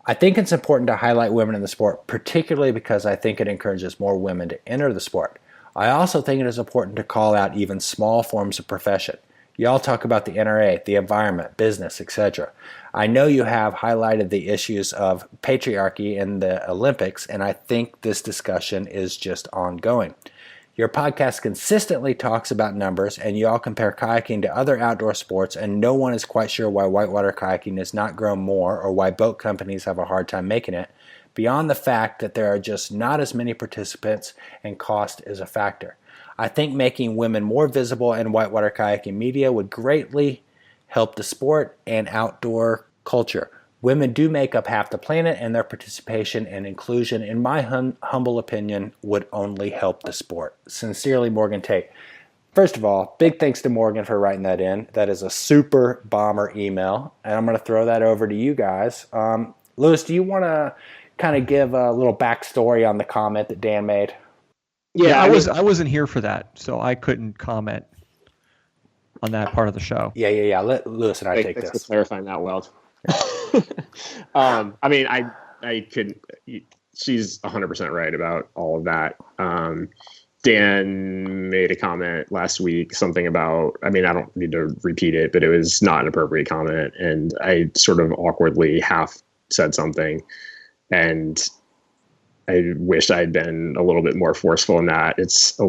I think it's important to highlight women in the sport, particularly because I think it encourages more women to enter the sport. I also think it is important to call out even small forms of profession. Y'all talk about the NRA, the environment, business, etc. I know you have highlighted the issues of patriarchy in the Olympics, and I think this discussion is just ongoing. Your podcast consistently talks about numbers, and you all compare kayaking to other outdoor sports, and no one is quite sure why whitewater kayaking has not grown more or why boat companies have a hard time making it, beyond the fact that there are just not as many participants and cost is a factor. I think making women more visible in whitewater kayaking media would greatly help the sport and outdoor culture. Women do make up half the planet, and their participation and inclusion, in my humble opinion, would only help the sport. Sincerely, Morgan Tate. First of all, big thanks to Morgan for writing that in. That is a super bomber email, and I'm going to throw that over to you guys. Lewis, do you want to kind of give a little backstory on the comment that Dan made? Yeah, I wasn't here for that, so I couldn't comment on that part of the show. Yeah. Let Lewis and I take Thanks this. for clarifying that, Weld. I mean, I could. She's 100% right about all of that. Dan made a comment last week, something about, I mean, I don't need to repeat it, but it was not an appropriate comment. And I sort of awkwardly half said something. And I wish I had been a little bit more forceful in that. It's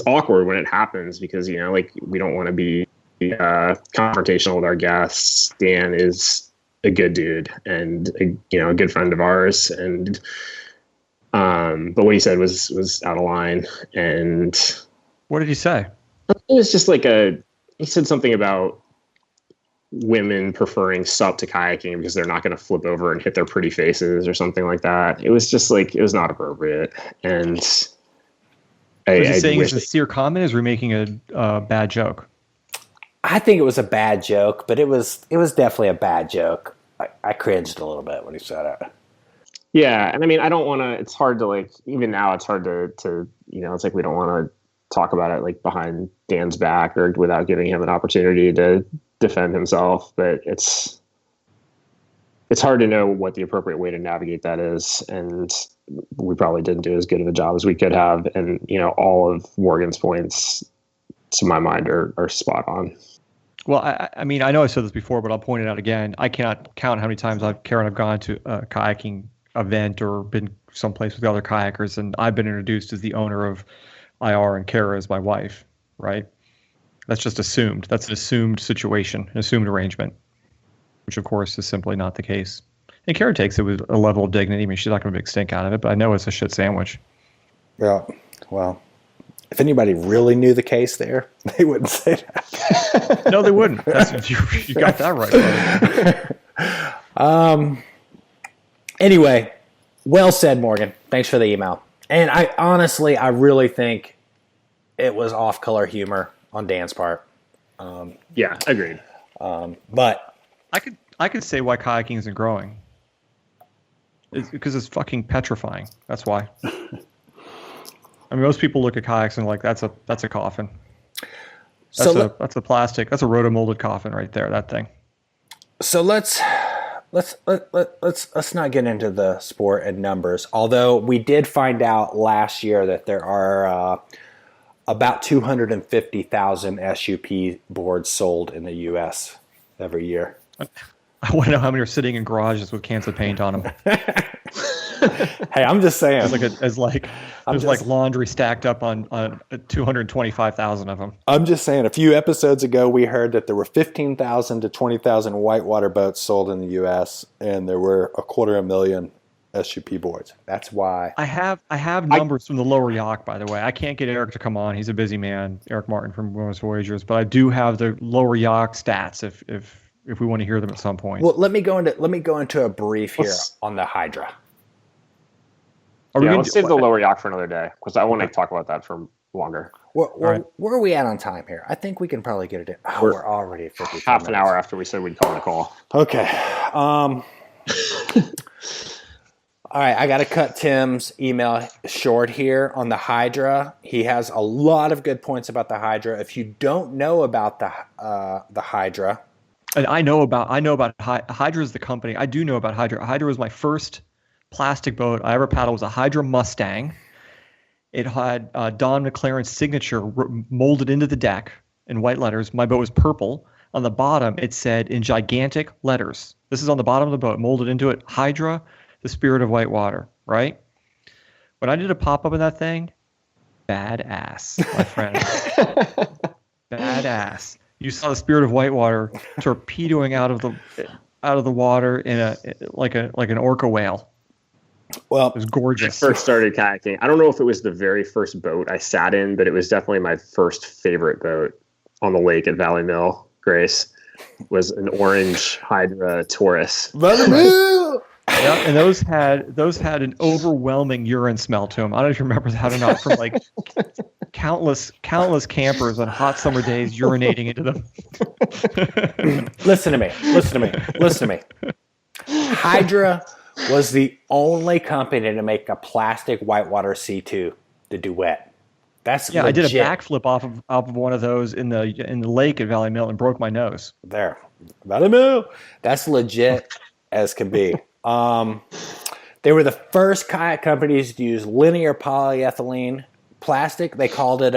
awkward when it happens because, you know, like we don't want to be confrontational with our guests. Dan is a good dude and, a good friend of ours. And, but what he said was out of line. And what did he say? It was just like he said something about women preferring SUP to kayaking because they're not going to flip over and hit their pretty faces or something like that. It was just like, it was not appropriate. And was he saying a sincere comment, or was he making a bad joke? I think it was a bad joke, but it was definitely a bad joke. I cringed a little bit when he said it. Yeah, and I mean, I don't want to. It's hard to like. Even now, it's hard to. It's like we don't want to talk about it like behind Dan's back or without giving him an opportunity to defend himself. But it's hard to know what the appropriate way to navigate that is, and we probably didn't do as good of a job as we could have. And all of Morgan's points, to my mind, are spot on. Well, I mean, I know I said this before, but I'll point it out again. I cannot count how many times I've gone to a kayaking event or been someplace with other kayakers, and I've been introduced as the owner of IR and Kara as my wife, right? That's just assumed. That's an assumed situation, an assumed arrangement, which of course is simply not the case. And Kara takes it with a level of dignity. I mean, she's not going to make a stink out of it, but I know it's a shit sandwich. Yeah, well, if anybody really knew the case there, they wouldn't say that. No, they wouldn't. You got that right. Anyway, well said, Morgan. Thanks for the email. And I really think it was off-color humor on Dan's part. Yeah, agreed. But I could say why kayaking isn't growing. It's because it's fucking petrifying. That's why. I mean, most people look at kayaks and like that's a coffin. That's a plastic. That's a rotomolded coffin right there. That thing. So let's not get into the sport and numbers. Although we did find out last year that there are about 250,000 SUP boards sold in the U.S. every year. I want to know how many are sitting in garages with cans of paint on them. Hey, I'm just saying. There's like laundry stacked up on 225,000 of them. I'm just saying. A few episodes ago, we heard that there were 15,000 to 20,000 whitewater boats sold in the U.S. and there were 250,000 SUP boards. That's why. I have numbers from the Lower Yacht, by the way. I can't get Eric to come on. He's a busy man, Eric Martin from Wilderness Voyagers, but I do have the Lower Yacht stats if we want to hear them at some point. Well, let me go into a brief here on the Hydra. Let's save the Lower Yacht for another day because I want to talk about that for longer. Where are we at on time here? I think we can probably get it in. Oh, we're already at 55 half minutes. an hour after we said we'd call Nicole. Okay. All right, I got to cut Tim's email short here on the Hydra. He has a lot of good points about the Hydra. If you don't know about the Hydra, and I know about Hydra is the company. I do know about Hydra. Hydra was my first plastic boat I ever paddled. Was a Hydra Mustang. It had Don McLaren's signature molded into the deck in white letters. My boat was purple. On the bottom, it said in gigantic letters. This is on the bottom of the boat, molded into it. Hydra, the spirit of whitewater. Right? When I did a pop up in that thing, badass, my friend. Badass. You saw the spirit of whitewater torpedoing out of the water in like an orca whale. Well, it was gorgeous. When I first started kayaking, I don't know if it was the very first boat I sat in, but it was definitely my first favorite boat on the lake at Valley Mill. Grace was an orange Hydra Taurus. Valley Mill. Yeah, and those had an overwhelming urine smell to them. I don't know if you remember that or not. From like countless campers on hot summer days urinating into them. Listen to me. Hydra was the only company to make a plastic whitewater C2, the Duet. That's legit. I did a backflip off of one of those in the lake at Valley Mill and broke my nose. There, Valley Mill. That's legit as can be. They were the first kayak companies to use linear polyethylene plastic. They called it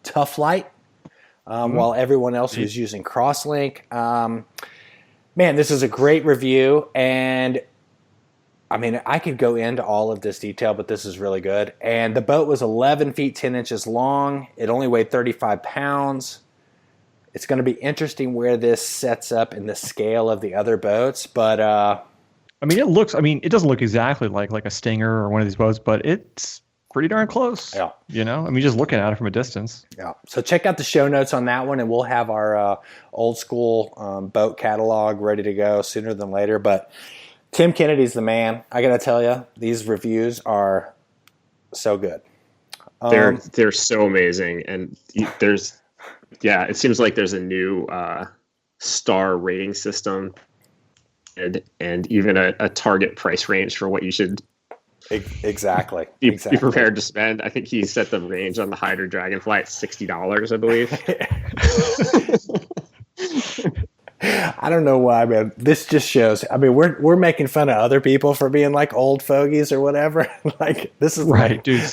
Tough Light, while everyone else was using Crosslink. Man, this is a great review, and I mean, I could go into all of this detail, but this is really good. And the boat was 11 feet 10 inches long. It only weighed 35 pounds. It's going to be interesting where this sets up in the scale of the other boats, but I mean, it doesn't look exactly like a Stinger or one of these boats, but it's pretty darn close. Yeah. You know, I mean, just looking at it from a distance. Yeah. So check out the show notes on that one, and we'll have our old school boat catalog ready to go sooner than later. But Tim Kennedy's the man. I got to tell you, these reviews are so good. They're so amazing, and it seems like there's a new star rating system, and even a target price range for what you should exactly be prepared to spend. I think he set the range on the Hydra Dragonfly at $60, I believe. I don't know why, man. This just shows. I mean, we're making fun of other people for being like old fogies or whatever. Like this is right, dude.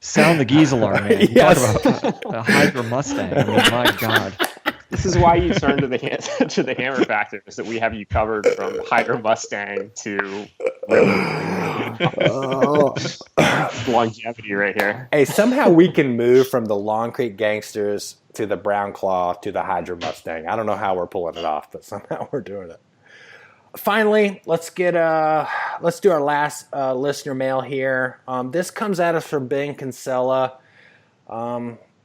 Sound the geese alarm, man. Yes. Talk about a Hydra Mustang. I mean, my God. This is why you turn to the hammer factor, is that we have you covered from Hydra Mustang to longevity right here. Hey, somehow we can move from the Long Creek Gangsters to the Brown Claw to the Hydra Mustang. I don't know how we're pulling it off, but somehow we're doing it. Finally, let's do our last listener mail here. This comes at us from Ben Kinsella.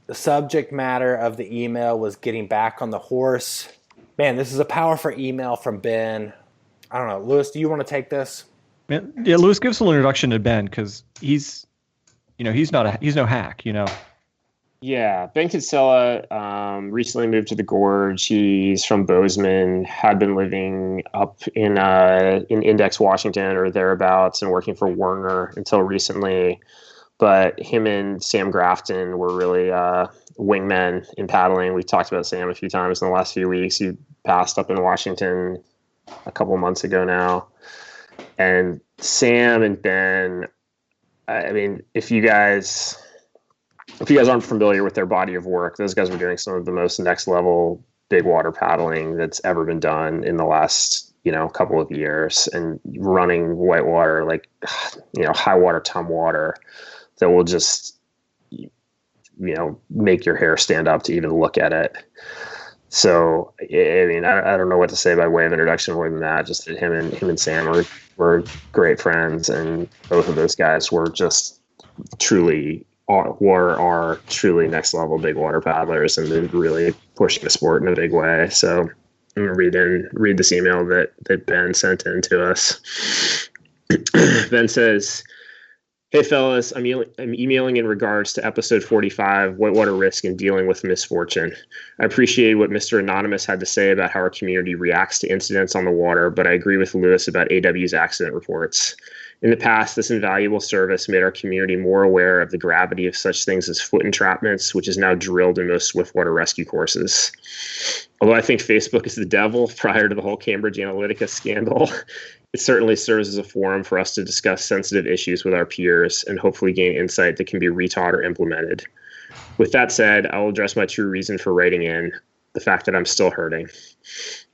The subject matter of the email was getting back on the horse. Man, this is a powerful email from Ben. I don't know, Lewis, do you want to take this? Yeah, Lewis, give us a little introduction to Ben, because he's no hack, you know. Yeah, Ben Kinsella recently moved to the Gorge. He's from Bozeman, had been living up in Index, Washington, or thereabouts, and working for Werner until recently. But him and Sam Grafton were really wingmen in paddling. We talked about Sam a few times in the last few weeks. He passed up in Washington a couple of months ago now. And Sam and Ben, I mean, if you guys aren't familiar with their body of work, those guys were doing some of the most next level big water paddling that's ever been done in the last, couple of years, and running whitewater, like, high water, tum water that will just, make your hair stand up to even look at it. So, I mean, I don't know what to say by way of introduction more than that. Just that him and Sam were great friends, and both of those guys were just are truly next level big water paddlers, and they're really pushing the sport in a big way. So I'm gonna read this email that Ben sent in to us. Ben says, "Hey fellas, I'm emailing in regards to episode 45, Whitewater Risk and Dealing with Misfortune. I appreciate what Mr. Anonymous had to say about how our community reacts to incidents on the water, but I agree with Lewis about AW's accident reports. In the past, this invaluable service made our community more aware of the gravity of such things as foot entrapments, which is now drilled in most swiftwater rescue courses. Although I think Facebook is the devil prior to the whole Cambridge Analytica scandal, it certainly serves as a forum for us to discuss sensitive issues with our peers and hopefully gain insight that can be retaught or implemented. With that said, I will address my true reason for writing in, the fact that I'm still hurting.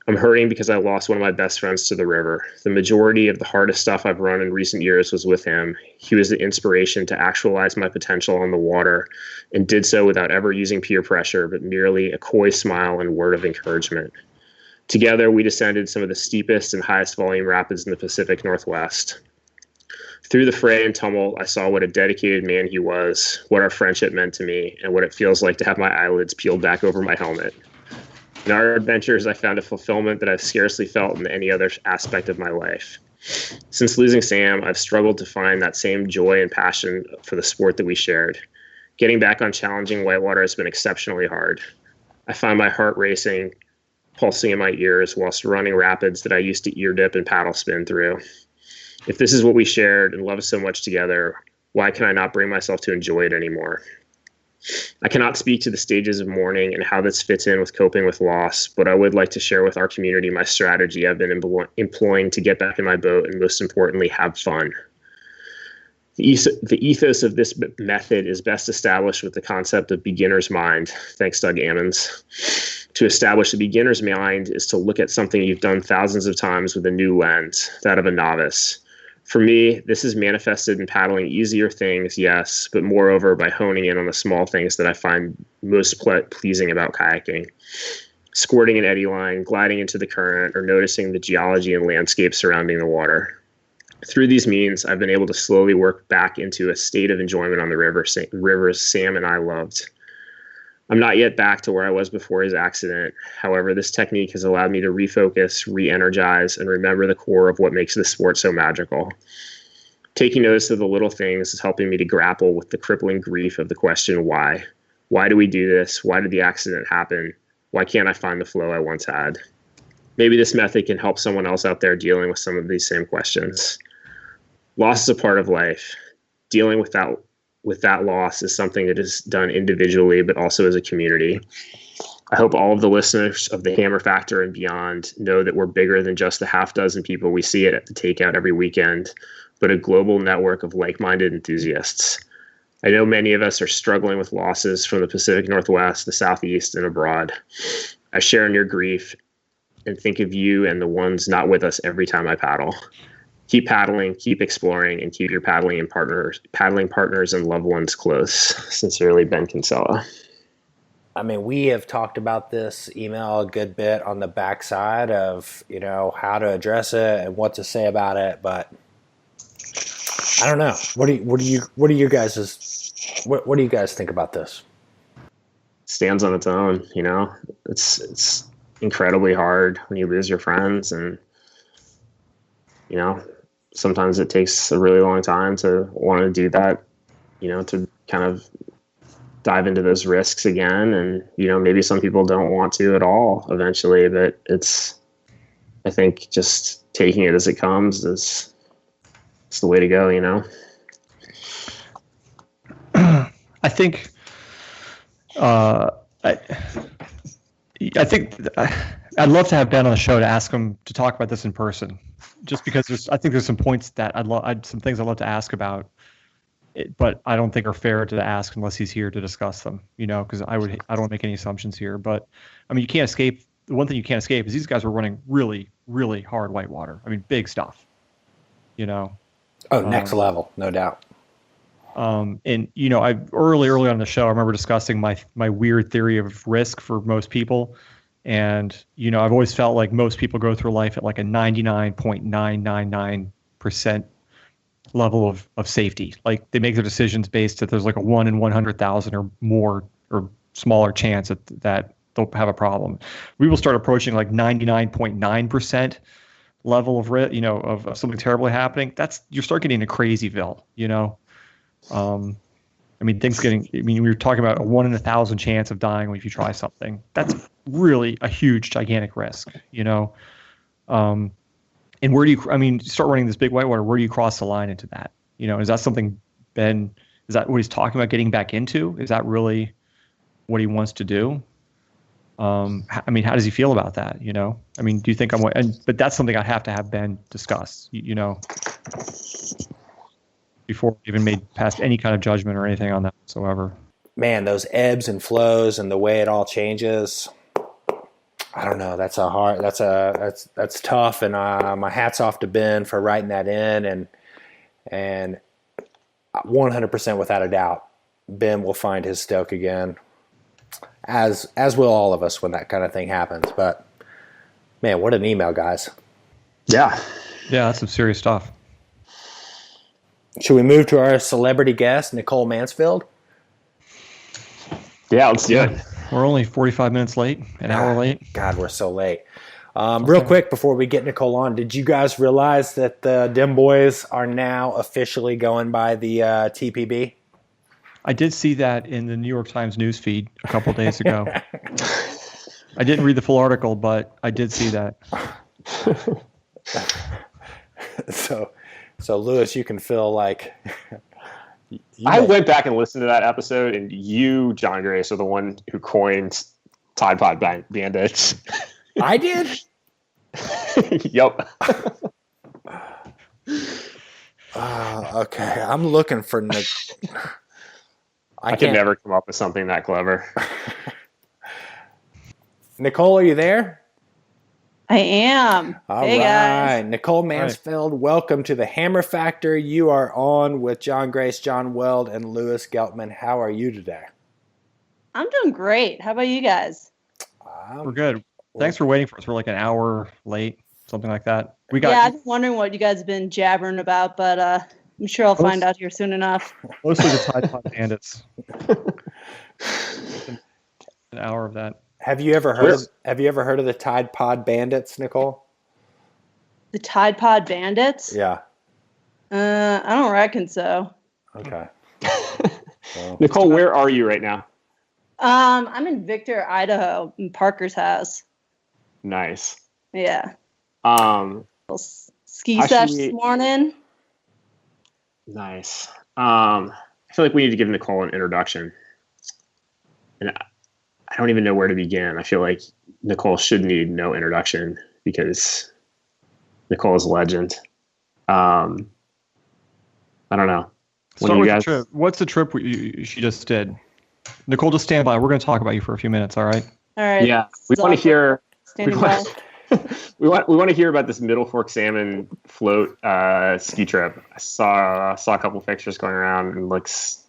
I'm hurting because I lost one of my best friends to the river. The majority of the hardest stuff I've run in recent years was with him. He was the inspiration to actualize my potential on the water, and did so without ever using peer pressure, but merely a coy smile and word of encouragement. Together, we descended some of the steepest and highest volume rapids in the Pacific Northwest. Through the fray and tumult, I saw what a dedicated man he was, what our friendship meant to me, and what it feels like to have my eyelids peeled back over my helmet. In our adventures, I found a fulfillment that I've scarcely felt in any other aspect of my life. Since losing Sam, I've struggled to find that same joy and passion for the sport that we shared. Getting back on challenging whitewater has been exceptionally hard. I find my heart racing, pulsing in my ears whilst running rapids that I used to ear dip and paddle spin through. If this is what we shared and loved so much together, why can I not bring myself to enjoy it anymore? I cannot speak to the stages of mourning and how this fits in with coping with loss, but I would like to share with our community my strategy I've been employing to get back in my boat and, most importantly, have fun. The ethos of this method is best established with the concept of beginner's mind. Thanks, Doug Ammons. To establish a beginner's mind is to look at something you've done thousands of times with a new lens, that of a novice. For me, this is manifested in paddling easier things, yes, but moreover by honing in on the small things that I find most pleasing about kayaking. Squirting an eddy line, gliding into the current, or noticing the geology and landscape surrounding the water. Through these means, I've been able to slowly work back into a state of enjoyment on the rivers Sam and I loved. I'm not yet back to where I was before his accident. However, this technique has allowed me to refocus, re-energize, and remember the core of what makes this sport so magical. Taking notice of the little things is helping me to grapple with the crippling grief of the question, why? Why do we do this? Why did the accident happen? Why can't I find the flow I once had? Maybe this method can help someone else out there dealing with some of these same questions. Loss is a part of life. Dealing with that loss is something that is done individually, but also as a community. I hope all of the listeners of the Hammer Factor and beyond know that we're bigger than just the half dozen people we see at the takeout every weekend, but a global network of like-minded enthusiasts. I know many of us are struggling with losses from the Pacific Northwest, the Southeast, and abroad. I share in your grief and think of you and the ones not with us every time I paddle. Keep paddling, keep exploring, and keep your paddling partners and loved ones close. Sincerely, Ben Kinsella. I mean, we have talked about this email a good bit on the backside of, how to address it and what to say about it, but I don't know. What do you guys think about this? Stands on its own, It's incredibly hard when you lose your friends, and sometimes it takes a really long time to want to do that, to kind of dive into those risks again. And, maybe some people don't want to at all eventually, but I think just taking it as it comes is the way to go, I think, I think I'd love to have Ben on the show to ask him to talk about this in person, just because I think there's some points that some things I'd love to ask about, but I don't think are fair to ask unless he's here to discuss them, because I don't make any assumptions here. But I mean, you can't escape. The one thing you can't escape is these guys were running really, really hard whitewater. I mean, big stuff, Oh, next level, no doubt. And I early on in the show, I remember discussing my weird theory of risk for most people. And, I've always felt like most people go through life at like a 99.999% level of safety. Like they make their decisions based that there's like a 1 in 100,000 or more or smaller chance that they'll have a problem. We will start approaching like 99.9% level of risk, of something terribly happening. You start getting into crazyville, we were talking about a 1 in 1,000 chance of dying if you try something. That's really a huge, gigantic risk, And where do you start running this big whitewater, where do you cross the line into that? Is that something Ben, is that what he's talking about getting back into? Is that really what he wants to do? How does he feel about that? Do you think but that's something I have to have Ben discuss, before we even made past any kind of judgment or anything on that whatsoever. Man, those ebbs and flows and the way it all changes. I don't know. That's tough. And my hat's off to Ben for writing that in, and 100% without a doubt, Ben will find his Stoke again, as will all of us when that kind of thing happens. But man, what an email, guys. Yeah, that's some serious stuff. Should we move to our celebrity guest, Nicole Mansfield? Yeah, let's do it. We're only 45 minutes late, an hour late. God, we're so late. Real quick, before we get Nicole on, did you guys realize that the Dim Boys are now officially going by the TPB? I did see that in the New York Times news feed a couple of days ago. I didn't read the full article, but I did see that. So Lewis, you can feel like I went back and listened to that episode, and you, John Grace, are the one who coined Tide Pod Bandits. I did? Yep. Okay, I'm looking for I can never come up with something that clever. Nicole, are you there? I am. Hey, guys. Nicole Mansfield, welcome to the Hammer Factor. You are on with John Grace, John Weld, and Lewis Geltman. How are you today? I'm doing great. How about you guys? We're good. Thanks for waiting for us. We're like an hour late, something like that. I've been wondering what you guys have been jabbering about, but I'm sure I'll find out here soon enough. Mostly the Tide Pod Bandits. An hour of that. Have you ever heard of the Tide Pod Bandits, Nicole? The Tide Pod Bandits? Yeah. I don't reckon so. Okay. Nicole, where are you right now? I'm in Victor, Idaho, in Parker's house. Nice. Yeah. Little ski sesh this morning. Nice. I feel like we need to give Nicole an introduction. And I don't even know where to begin. I feel like Nicole should need no introduction because Nicole is a legend. I don't know. What's the trip she just did? Nicole, just stand by. We're going to talk about you for a few minutes, all right? All right. Yeah. We want to hear... Standing by. We want to hear about this Middle Fork salmon float ski trip. I saw a couple pictures going around and it looks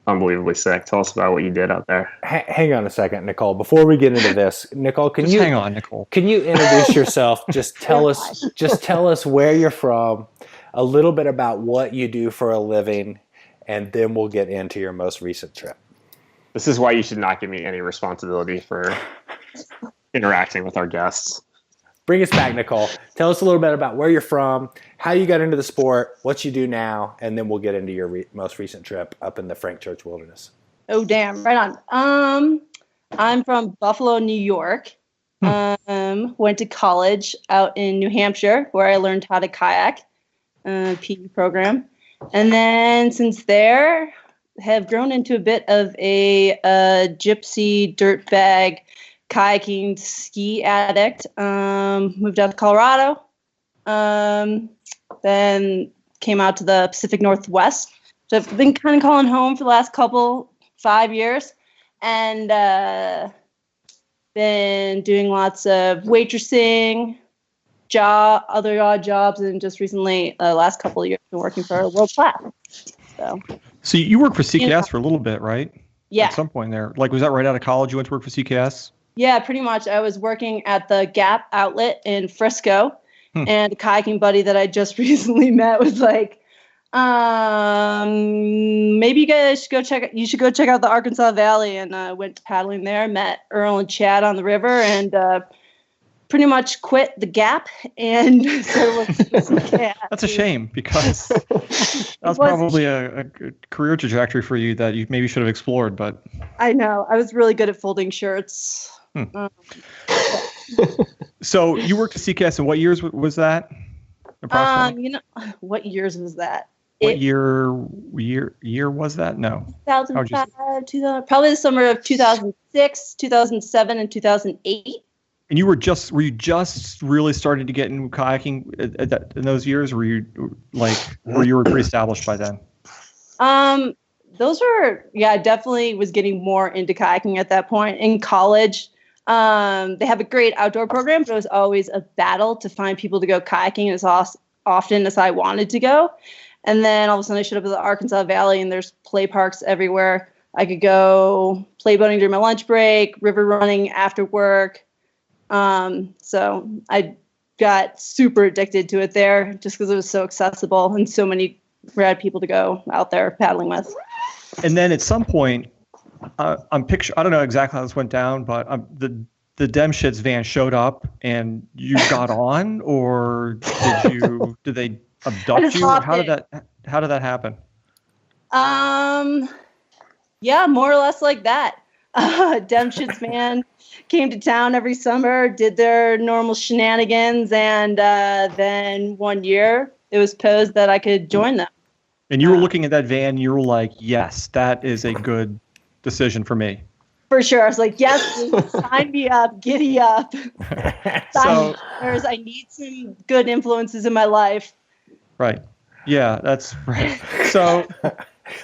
unbelievably sick. Tell us about what you did out there. Hang on a second, Nicole. Before we get into this, Nicole, hang on, Nicole. Can you introduce yourself? Just tell us where you're from, a little bit about what you do for a living, and then we'll get into your most recent trip. This is why you should not give me any responsibility for interacting with our guests. Bring us back, Nicole. Tell us a little bit about where you're from, how you got into the sport, what you do now, and then we'll get into your most recent trip up in the Frank Church Wilderness. Oh, damn. Right on. I'm from Buffalo, New York. Went to college out in New Hampshire where I learned how to kayak, PE program. And then since there, have grown into a bit of a gypsy dirtbag kayaking ski addict. Moved out to Colorado. Then came out to the Pacific Northwest. So I've been kind of calling home for the last 5 years. And been doing lots of waitressing, other odd jobs, and just recently, last couple of years, been working for World Class. So you worked for CKS for a little bit, right? Yeah. At some point there. Like, was that right out of college you went to work for CKS? Yeah, pretty much. I was working at the Gap outlet in Frisco, and a kayaking buddy that I just recently met was like, maybe you guys should go check out the Arkansas Valley, and went paddling there, met Earl and Chad on the river, and pretty much quit the Gap and started working for CKS. That's a shame because that was probably a good career trajectory for you that you maybe should have explored. But I know. I was really good at folding shirts. So you worked at CKS, and what years was that? Approximately? What years was that? What year was that? No. 2005, 2000, probably the summer of 2006, 2007, and 2008. And were you just really starting to get into kayaking in those years? Or were you pretty established by then? Those were, I definitely was getting more into kayaking at that point. In college, they have a great outdoor program, but it was always a battle to find people to go kayaking as often as I wanted to go. And then all of a sudden I showed up at the Arkansas Valley, and there's play parks everywhere. I could go play boating during my lunch break, river running after work. So I got super addicted to it there just because it was so accessible and so many rad people to go out there paddling with. And then at some point, I don't know exactly how this went down, but the Dem Shits van showed up and you got on, or did they abduct you? Or how did that happen? Yeah, more or less like that. Dem Shits van came to town every summer, did their normal shenanigans, and then one year it was posed that I could join them. And you were looking at that van, and you were like, yes, that is a good decision for me. For sure. I was like, yes, please, sign me up, giddy up. I need some good influences in my life. Right. Yeah, that's right. So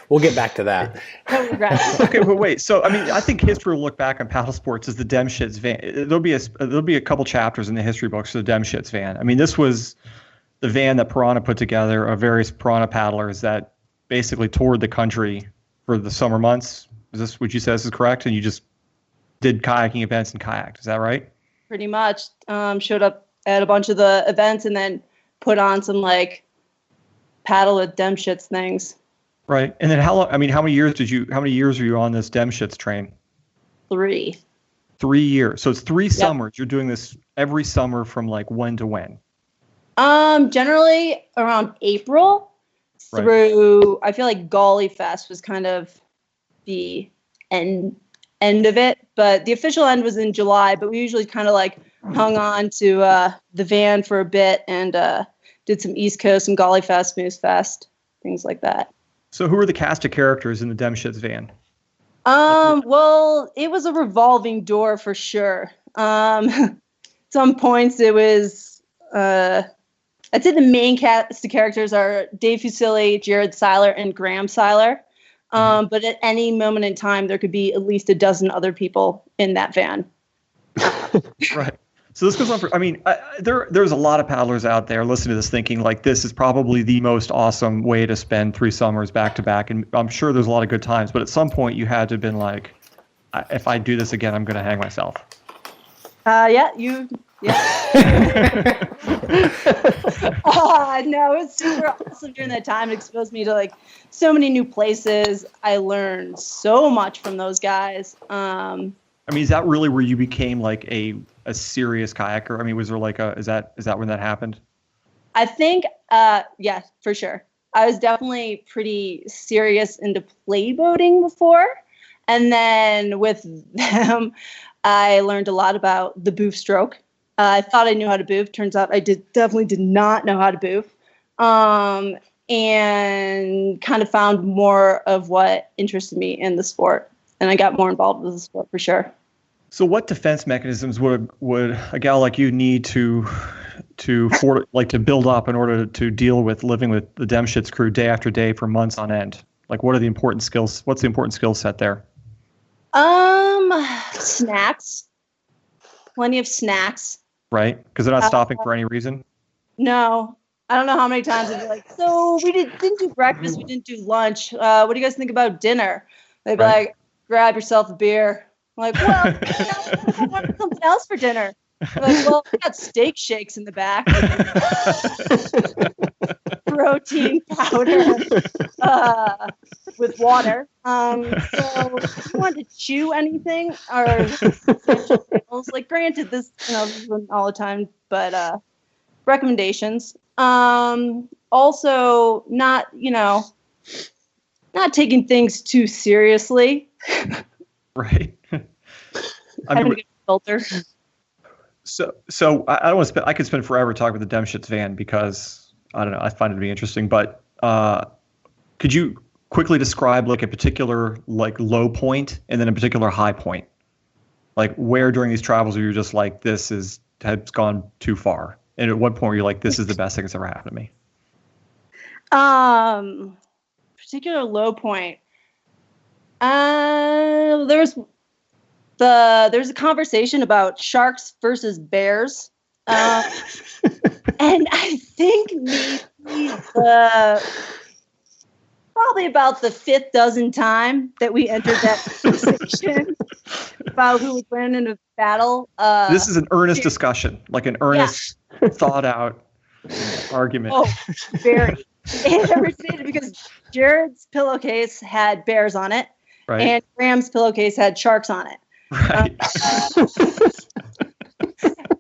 we'll get back to that. No regrets. okay, but wait. So I mean, I think history will look back on paddle sports as the Dem Shits van. There'll be a couple chapters in the history books for the Dem Shits van. I mean, this was the van that Piranha put together of various Piranha paddlers that basically toured the country for the summer months. Is this what you said? This is correct, and you just did kayaking events and kayaked. Is that right? Pretty much. Showed up at a bunch of the events and then put on some like paddle with Dem Shits things. Right. And then how long? I mean, how many years were you on this Dem Shits train? 3. 3 years. So it's 3 summers. You're doing this every summer from like when to when? Generally around April through, I feel like Golly Fest was kind of the end of it, but the official end was in July, but we usually kind of like hung on to the van for a bit and did some East Coast, some Golly Fest, Moose Fest, things like that. So who are the cast of characters in the Dem Shits van? Well, it was a revolving door for sure. Some points it was, I'd say the main cast of characters are Dave Fusilli, Jared Seiler, and Graham Seiler. But at any moment in time, there could be at least a dozen other people in that van. Right. So this goes on for, I mean, there's a lot of paddlers out there listening to this thinking like this is probably the most awesome way to spend 3 summers back to back. And I'm sure there's a lot of good times, but at some point you had to have been like, if I do this again, I'm going to hang myself. Yeah. No, it was super awesome during that time. It exposed me to like so many new places. I learned so much from those guys. I mean, is that really where you became like a serious kayaker? I mean, was there like is that when that happened? I think, yeah, for sure. I was definitely pretty serious into play boating before. And then with them, I learned a lot about the boof stroke. I thought I knew how to boof. Turns out I definitely did not know how to boof. And kind of found more of what interested me in the sport. And I got more involved with the sport for sure. So what defense mechanisms would a gal like you need to build up in order to deal with living with the Dem Shits crew day after day for months on end? Like, what are the important skills? What's the important skill set there? Snacks. Plenty of snacks. Right? Because they're not stopping for any reason? No. I don't know how many times I'd be like, so we didn't do breakfast, we didn't do lunch. What do you guys think about dinner? They'd be like, grab yourself a beer. I'm like, well, I wanted something else for dinner. I'm like, well, we got steak shakes in the back. Protein powder with water. So if you want to chew anything or essential oils, like granted, this isn't all the time, but recommendations. Also not taking things too seriously. Right. Having a good filter. So I don't want to spend. I could spend forever talking about the Dem Shits van because I don't know. I find it to be interesting. But could you quickly describe like a particular like low point and then a particular high point? Like where during these travels are you just like has gone too far, and at what point were you like this is the best thing that's ever happened to me? Particular low point. There's a conversation about sharks versus bears. And I think maybe probably about the 5th dozen time that we entered that conversation about who would win in a battle. This is an earnest discussion, like an earnest, thought out argument. Oh, very. It originated because Jared's pillowcase had bears on it, right, and Graham's pillowcase had sharks on it. Right.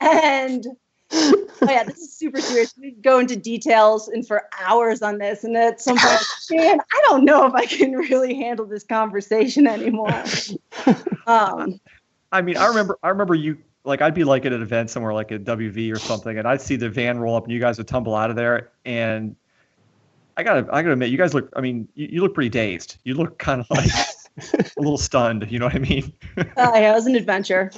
And this is super serious. We go into details and for hours on this, and at some point, man, I don't know if I can really handle this conversation anymore. I mean, I remember you. Like I'd be like at an event somewhere like at WV or something, and I'd see the van roll up, and you guys would tumble out of there, and I gotta admit, you guys look. I mean, you look pretty dazed. You look kind of like a little stunned. You know what I mean? Yeah, it was an adventure.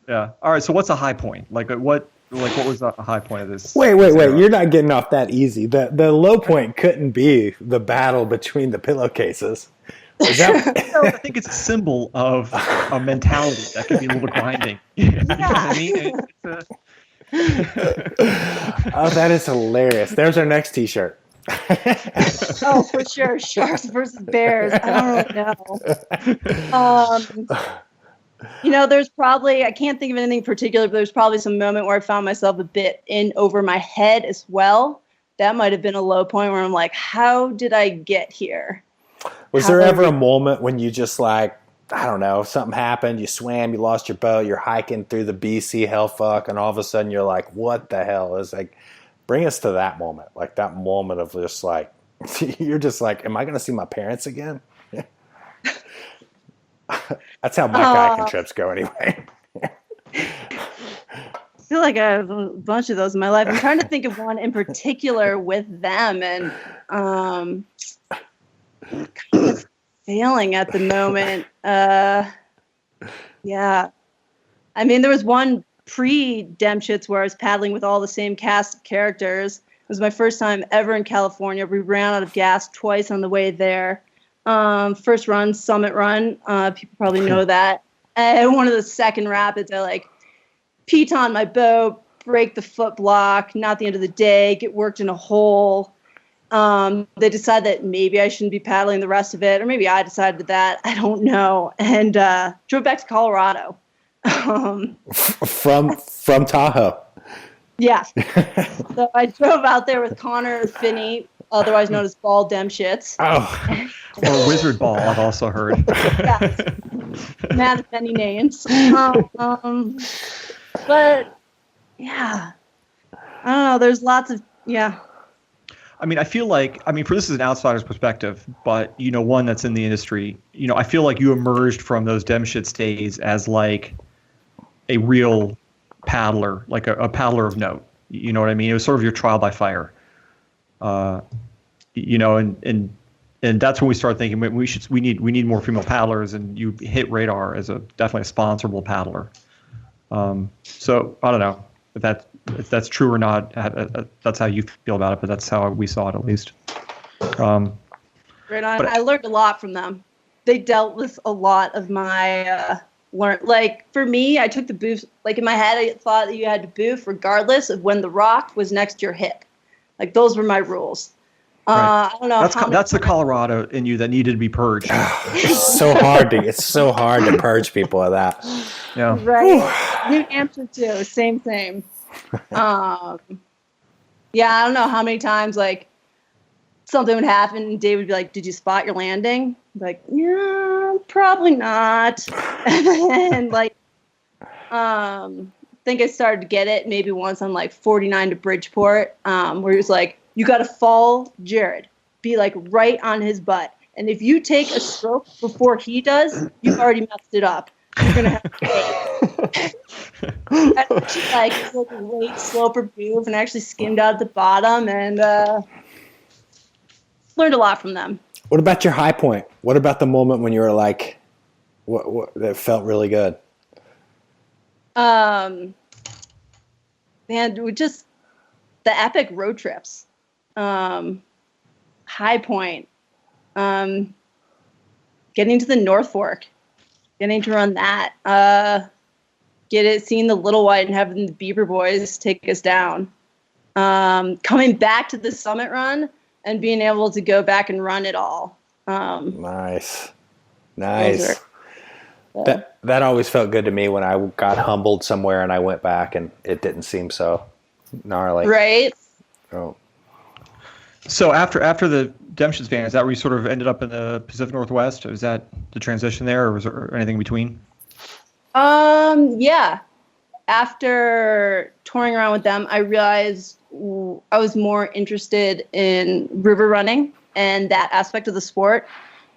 Yeah. All right. So what's a high point? Like what Like, what was the high point of this? Wait. You're not getting off that easy. The low point couldn't be the battle between the pillowcases. Is that... I think it's a symbol of a mentality that can be a little bit grinding. You know what I mean? Oh, that is hilarious. There's our next T-shirt. Oh, for sure. Sharks versus bears. I don't know. There's probably, I can't think of anything particular, but there's probably some moment where I found myself a bit in over my head as well. That might have been a low point where I'm like, how did I get here? Was there ever a moment when you just like, I don't know, something happened, you swam, you lost your boat, you're hiking through the BC hellfuck, and all of a sudden you're like, what the hell? It's like, bring us to that moment, like that moment of just like, you're just like, am I going to see my parents again? That's how my kayaking trips go anyway. I feel like I have a bunch of those in my life. I'm trying to think of one in particular with them, and kind of failing at the moment. Yeah. I mean, there was one pre-Demschitz where I was paddling with all the same cast of characters. It was my first time ever in California. We ran out of gas twice on the way there. First run, Summit Run. People probably know that. And one of the second rapids, I like piton my boat, break the foot block, not the end of the day, get worked in a hole. They decided that maybe I shouldn't be paddling the rest of it, or maybe I decided that. I don't know. And drove back to Colorado. From Tahoe. Yeah. So I drove out there with Connor Finney, otherwise known as Ball Demschitz. Oh. Or Wizard Ball, I've also heard. Yes. Man of many names. But, yeah. I don't know. There's lots of, yeah. I mean, I feel like, for this is an outsider's perspective, but, one that's in the industry, I feel like you emerged from those Demschitz days as like a real paddler, like a paddler of note. You know what I mean? It was sort of your trial by fire. And that's when we started thinking we need more female paddlers, and you hit radar as definitely a sponsorable paddler. So I don't know if that's true or not. That's how you feel about it, but that's how we saw it, at least. Right on. I learned a lot from them. They dealt with a lot of my like for me, I took the boof. Like in my head, I thought that you had to boof regardless of when the rock was next to your hip. Like those were my rules. Right. I don't know. That's the Colorado in you that needed to be purged. It's so hard to purge people of that. Yeah. Right. New Hampshire too. Same. Yeah, I don't know how many times like something would happen and Dave would be like, "Did you spot your landing?" I'm like, yeah, probably not. And like, I think I started to get it maybe once on like 49 to Bridgeport, where he was like, you got to fall Jared, be like right on his butt. And if you take a stroke before he does, you've already messed it up. You're going to have to pay. I actually like a late sloper move and actually skimmed out at the bottom and learned a lot from them. What about your high point? What about the moment when you were like, what that felt really good? Man, just the epic road trips. High point. Getting to the North Fork, getting to run that. Seeing the Little White and having the Beaver Boys take us down. Coming back to the Summit Run and being able to go back and run it all. Nice. That always felt good to me when I got humbled somewhere and I went back and it didn't seem so gnarly. Right. Oh. So after the Demschitz ban, is that where you sort of ended up in the Pacific Northwest? Was that the transition there, or was there anything in between? Yeah. After touring around with them, I realized I was more interested in river running and that aspect of the sport.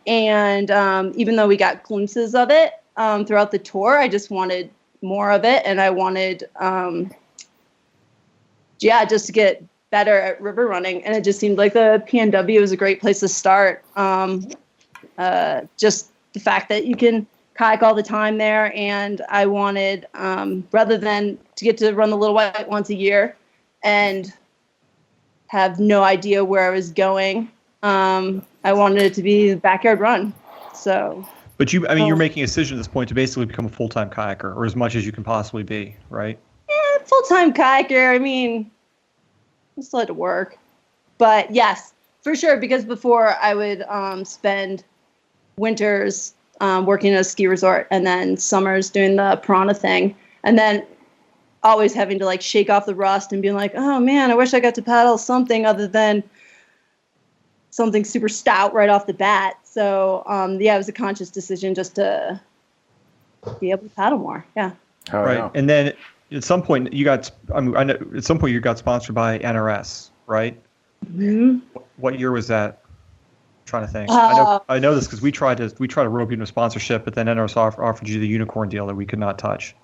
And even though we got glimpses of it throughout the tour, I just wanted more of it. And I wanted, just to get better at river running. And it just seemed like the PNW was a great place to start. Just the fact that you can kayak all the time there, and I wanted, rather than to get to run the Little White once a year and have no idea where I was going, I wanted it to be the backyard run. So. But you're making a decision at this point to basically become a full-time kayaker, or as much as you can possibly be, right? Yeah, full-time kayaker. I mean, I still had to work, but yes, for sure. Because before I would spend winters working at a ski resort, and then summers doing the piranha thing, and then always having to like shake off the rust and being like, oh man, I wish I got to paddle something other than something super stout right off the bat. So it was a conscious decision just to be able to paddle more. Yeah. Oh, right. yeah. And then at some point I know at some point you got sponsored by NRS, right? Mm-hmm. What year was that? I'm trying to think. I know this because we tried to rope you into sponsorship, but then NRS offered you the unicorn deal that we could not touch.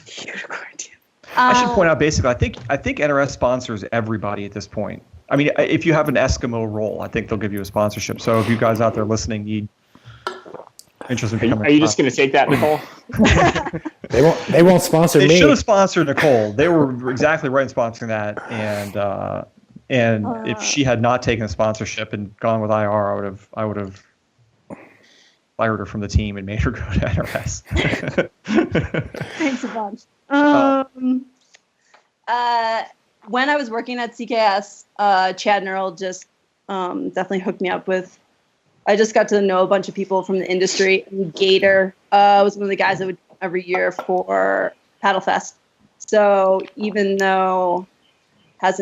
Unicorn deal. I should point out basically, I think NRS sponsors everybody at this point. I mean, if you have an Eskimo role, I think they'll give you a sponsorship. So if you guys out there listening need interest in becoming, are you just going to take that, Nicole? They won't sponsor me. They should have sponsored Nicole. They were exactly right in sponsoring that. And if she had not taken a sponsorship and gone with IR, I would have fired her from the team and made her go to NRS. Thanks a bunch. When I was working at CKS, Chad and Earl just definitely hooked me up with. I just got to know a bunch of people from the industry. And Gator was one of the guys that would every year for Paddle Fest. So even though I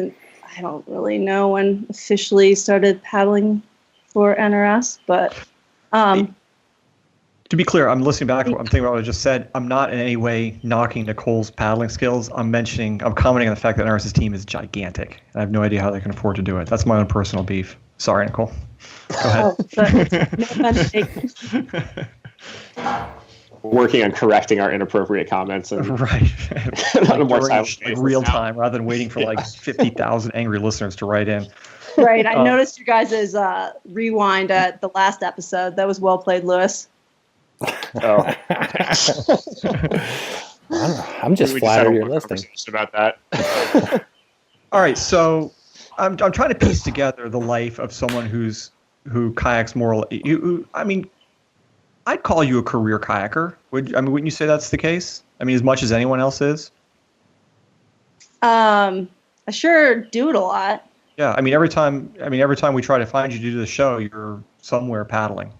don't really know when officially started paddling for NRS, but to be clear, I'm listening back. I'm thinking about what I just said. I'm not in any way knocking Nicole's paddling skills. I'm commenting on the fact that NRS's team is gigantic. I have no idea how they can afford to do it. That's my own personal beef. Sorry, Nicole. Go ahead. Working on correcting our inappropriate comments. And right. on a more silent like real time, rather than waiting for like 50,000 angry listeners to write in. Right. I noticed you guys' rewind at the last episode. That was well played, Lewis. Oh. I'm just flattered you're listening about that. All right, so I'm trying to piece together the life of someone who kayaks more. I mean, I'd call you a career kayaker. Wouldn't you say that's the case? I mean, as much as anyone else is. I sure do it a lot. Yeah, I mean, every time we try to find you to do the show, you're somewhere paddling.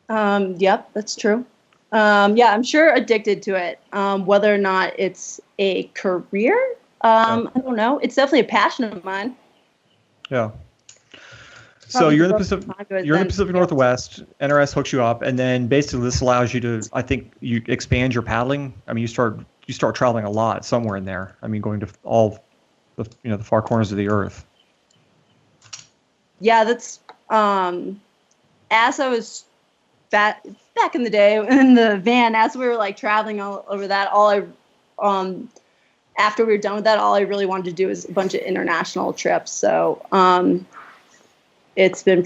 Yep, that's true. I'm sure addicted to it. Whether or not it's a career, I don't know. It's definitely a passion of mine. Yeah. So you're in the Pacific Northwest. NRS hooks you up, and then basically this allows you to, I think, you expand your paddling. I mean, you start traveling a lot somewhere in there. I mean, going to all the far corners of the earth. Yeah, that's as I was back in the day in the van, as we were like traveling all over that, after we were done with that, all I really wanted to do was a bunch of international trips. So it's been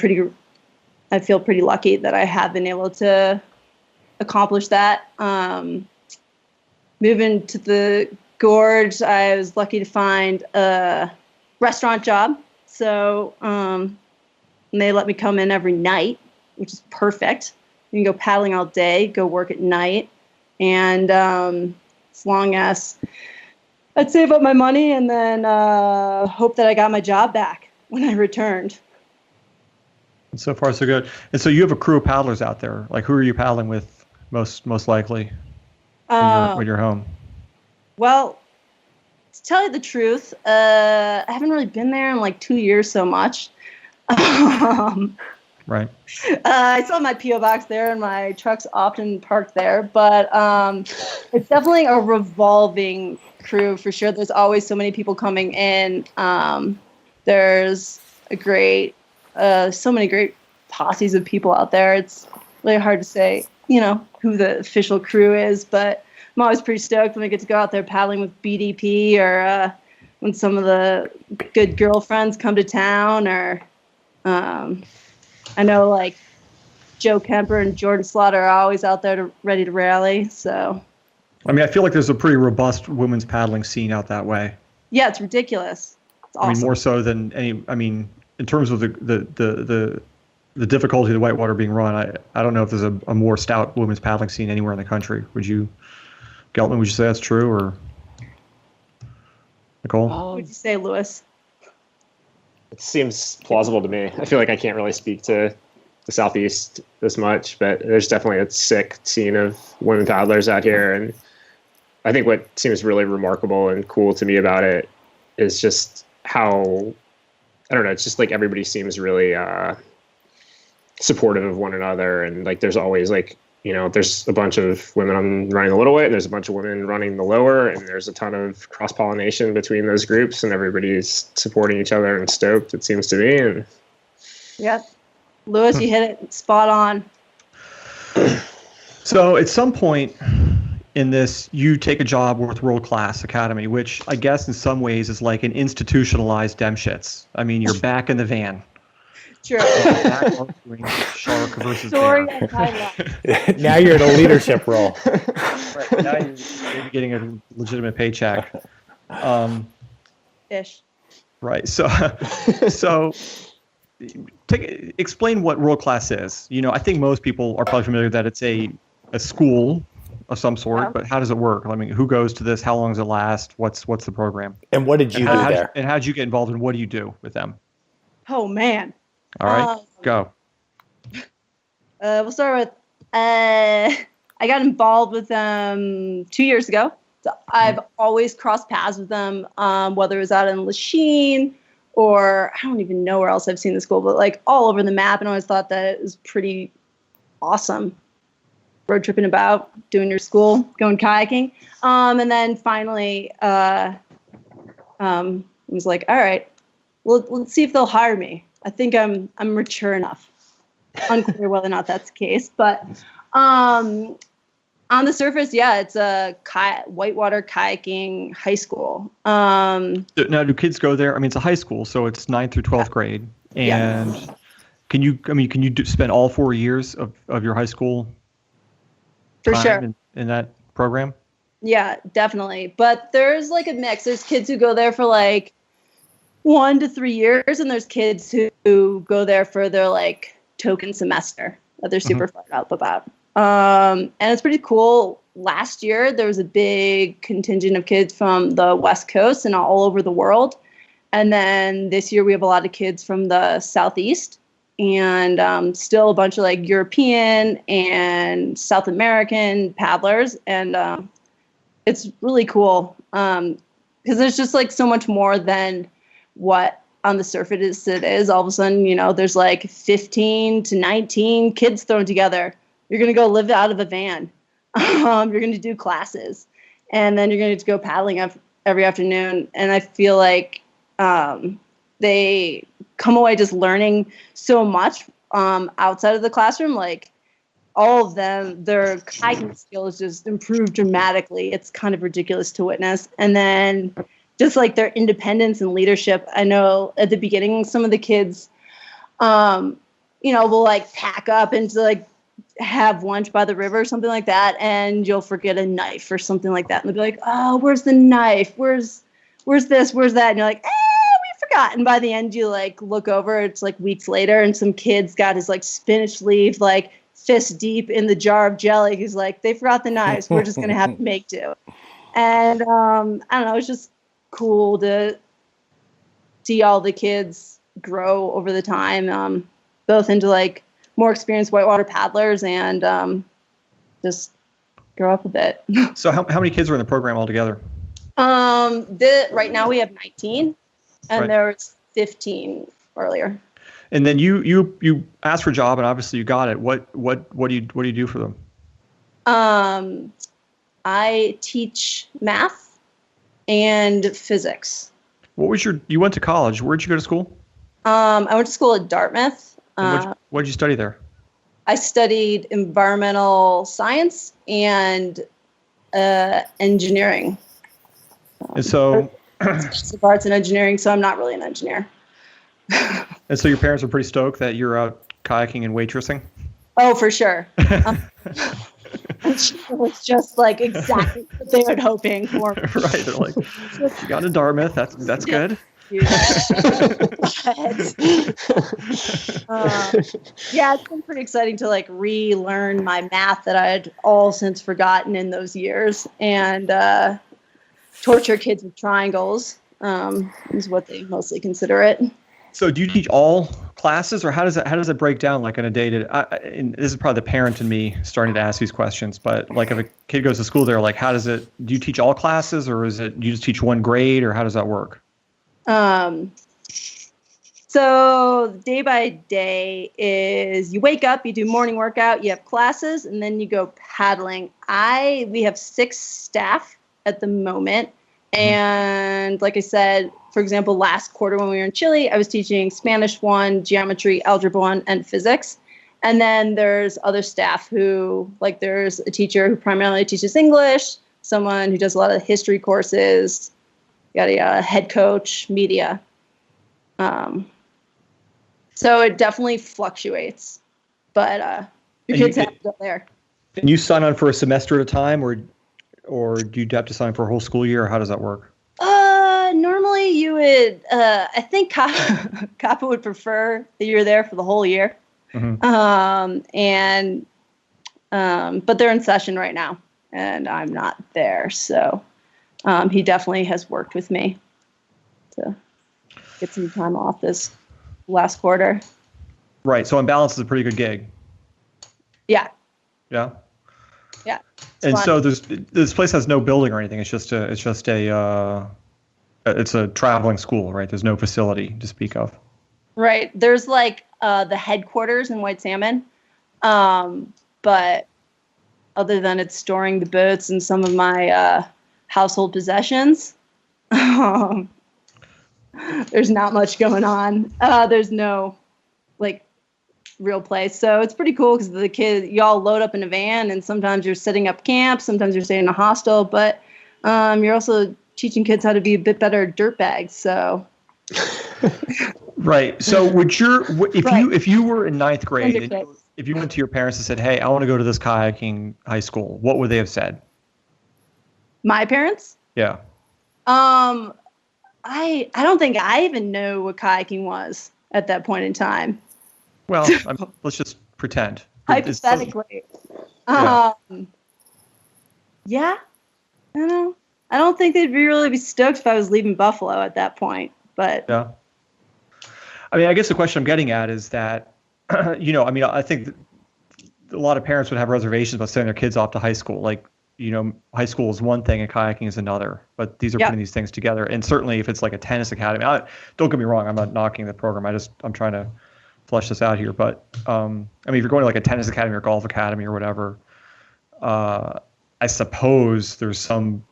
I feel pretty lucky that I have been able to accomplish that. Moving to the Gorge, I was lucky to find a restaurant job. So they let me come in every night, which is perfect. You can go paddling all day, go work at night. And as long as I'd save up my money and then hope that I got my job back when I returned. And so far, so good. And so you have a crew of paddlers out there. Like, who are you paddling with most likely when you're home? Well, to tell you the truth, I haven't really been there in like 2 years so much. Right. I still have my P.O. box there, and my truck's often parked there. But it's definitely a revolving crew for sure. There's always so many people coming in. There's so many great posses of people out there. It's really hard to say, who the official crew is, but I'm always pretty stoked when I get to go out there paddling with BDP or when some of the good girlfriends come to town, or I know like Joe Kemper and Jordan Slaughter are always out there ready to rally. So, I mean, I feel like there's a pretty robust women's paddling scene out that way. yeah, it's ridiculous. It's awesome. I mean, more so than any. I mean, in terms of the difficulty of the whitewater being run, I don't know if there's a more stout women's paddling scene anywhere in the country. Geltman, would you say that's true, or Nicole? What would you say, Lewis? It seems plausible to me. I feel like I can't really speak to the Southeast as much, but there's definitely a sick scene of women paddlers out here. And I think what seems really remarkable and cool to me about it is just how, I don't know, it's just like everybody seems really supportive of one another. And like there's always like, you know, there's a bunch of women running the little weight, and there's a bunch of women running the lower, and there's a ton of cross-pollination between those groups, and everybody's supporting each other and stoked, it seems to me. And yeah, Lewis, you hit it spot on. So at some point in this, you take a job with World Class Academy, which I guess in some ways is like an institutionalized Demshits. I mean, you're back in the van. True. Shark versus Story bear. of my life. Now you're in a leadership role. Right, now you're maybe getting a legitimate paycheck. Ish. Right. So explain what World Class is. You know, I think most people are probably familiar that it's a school of some sort, Yeah. but how does it work? I mean, who goes to this? How long does it last? What's the program? And what did you do there? And how did you get involved, and what do you do with them? Oh, man. All right, go. We'll start with, I got involved with them 2 years ago. So I've always crossed paths with them, whether it was out in Lachine or I don't even know where else I've seen the school, but like all over the map. And I always thought that it was pretty awesome. Road tripping about, doing your school, going kayaking. And then finally, I was like, all right, well, let's see if they'll hire me. I think I'm mature enough. Unclear whether or not that's the case, but on the surface, yeah, it's a whitewater kayaking high school. Now, do kids go there? I mean, it's a high school, so it's 9th through 12th grade. And can you spend all 4 years of your high school For time sure. in that program? Yeah, definitely. But there's like a mix. There's kids who go there for like 1 to 3 years, and there's kids who go there for their like token semester that they're super fired up about. And it's pretty cool. Last year, there was a big contingent of kids from the West Coast and all over the world. And then this year, we have a lot of kids from the Southeast, and still a bunch of like European and South American paddlers. And it's really cool because there's just like so much more than what on the surface it is. All of a sudden, you know, there's like 15 to 19 kids thrown together. You're going to go live out of a van. You're going to do classes, and then you're going to go paddling every afternoon. And I feel like they come away just learning so much outside of the classroom. Like all of them, their kayaking skills just improved dramatically. It's kind of ridiculous to witness. And then just like their independence and leadership. I know at the beginning, some of the kids, will like pack up and to like have lunch by the river or something like that, and you'll forget a knife or something like that, and they'll be like, "Oh, where's the knife? Where's this? Where's that?" And you're like, "We forgot." And by the end, you like look over. It's like weeks later, and some kid's got his like spinach leaf like fist deep in the jar of jelly. He's like, "They forgot the knives. We're just gonna have to make do." And I don't know. It's just cool to see all the kids grow over the time, both into like more experienced whitewater paddlers and just grow up a bit. So how many kids are in the program altogether? Right now we have 19, and Right. there was 15 earlier. And then you asked for a job, and obviously you got it. What do you do for them? I teach math and physics. You went to college. Where'd you go to school? I went to school at Dartmouth. What did you study there? I studied environmental science and engineering. And so, Of arts and engineering, so I'm not really an engineer. and so your parents are pretty stoked that you're out kayaking and waitressing? Oh, for sure. It was just like exactly what they were hoping for. Right. They're like, you got a Dartmouth. That's good. Yeah, it's been pretty exciting to like relearn my math that I had all since forgotten in those years, and torture kids with triangles is what they mostly consider it. So do you teach all classes, or how does it break down like on a day to? And this is probably the parent in me starting to ask these questions, but like if a kid goes to school there, like how does it? Do you teach all classes, or do you just teach one grade, or how does that work? So day by day is you wake up, you do morning workout, you have classes, and then you go paddling. We have 6 staff at the moment. And like I said, for example, last quarter when we were in Chile, I was teaching Spanish 1, Geometry, Algebra 1, and Physics. And then there's other staff who, like there's a teacher who primarily teaches English, someone who does a lot of history courses, got a head coach, media. So it definitely fluctuates, but your kids have to go there. And you sign on for a semester at a time, or do you have to sign for a whole school year, or how does that work? Normally you would, I think CAPA would prefer that you're there for the whole year. Mm-hmm. But they're in session right now and I'm not there. So, he definitely has worked with me to get some time off this last quarter. Right. So on balance, it's a pretty good gig. Yeah. Yeah. Yeah. And fun. so this place has no building or anything. It's just a traveling school, right? There's no facility to speak of. Right. There's like the headquarters in White Salmon. But other than it's storing the boats and some of my household possessions, there's not much going on. There's no like real place. So it's pretty cool because the kids, y'all load up in a van and sometimes you're setting up camp, sometimes you're staying in a hostel, but you're also teaching kids how to be a bit better dirtbags. So right. So if you were in 9th grade, and if you went to your parents and said, "Hey, I want to go to this kayaking high school," what would they have said? My parents? Yeah. I don't think I even know what kayaking was at that point in time. Well, let's just pretend. Hypothetically. Yeah. I don't know. I don't think they'd really be stoked if I was leaving Buffalo at that point, but yeah. I mean, I guess the question I'm getting at is that, I think a lot of parents would have reservations about sending their kids off to high school. Like, high school is one thing and kayaking is another, but these are putting these things together. And certainly if it's like a tennis academy, don't get me wrong, I'm not knocking the program. I'm trying to flesh this out here. But, if you're going to like a tennis academy or golf academy or whatever, I suppose there's some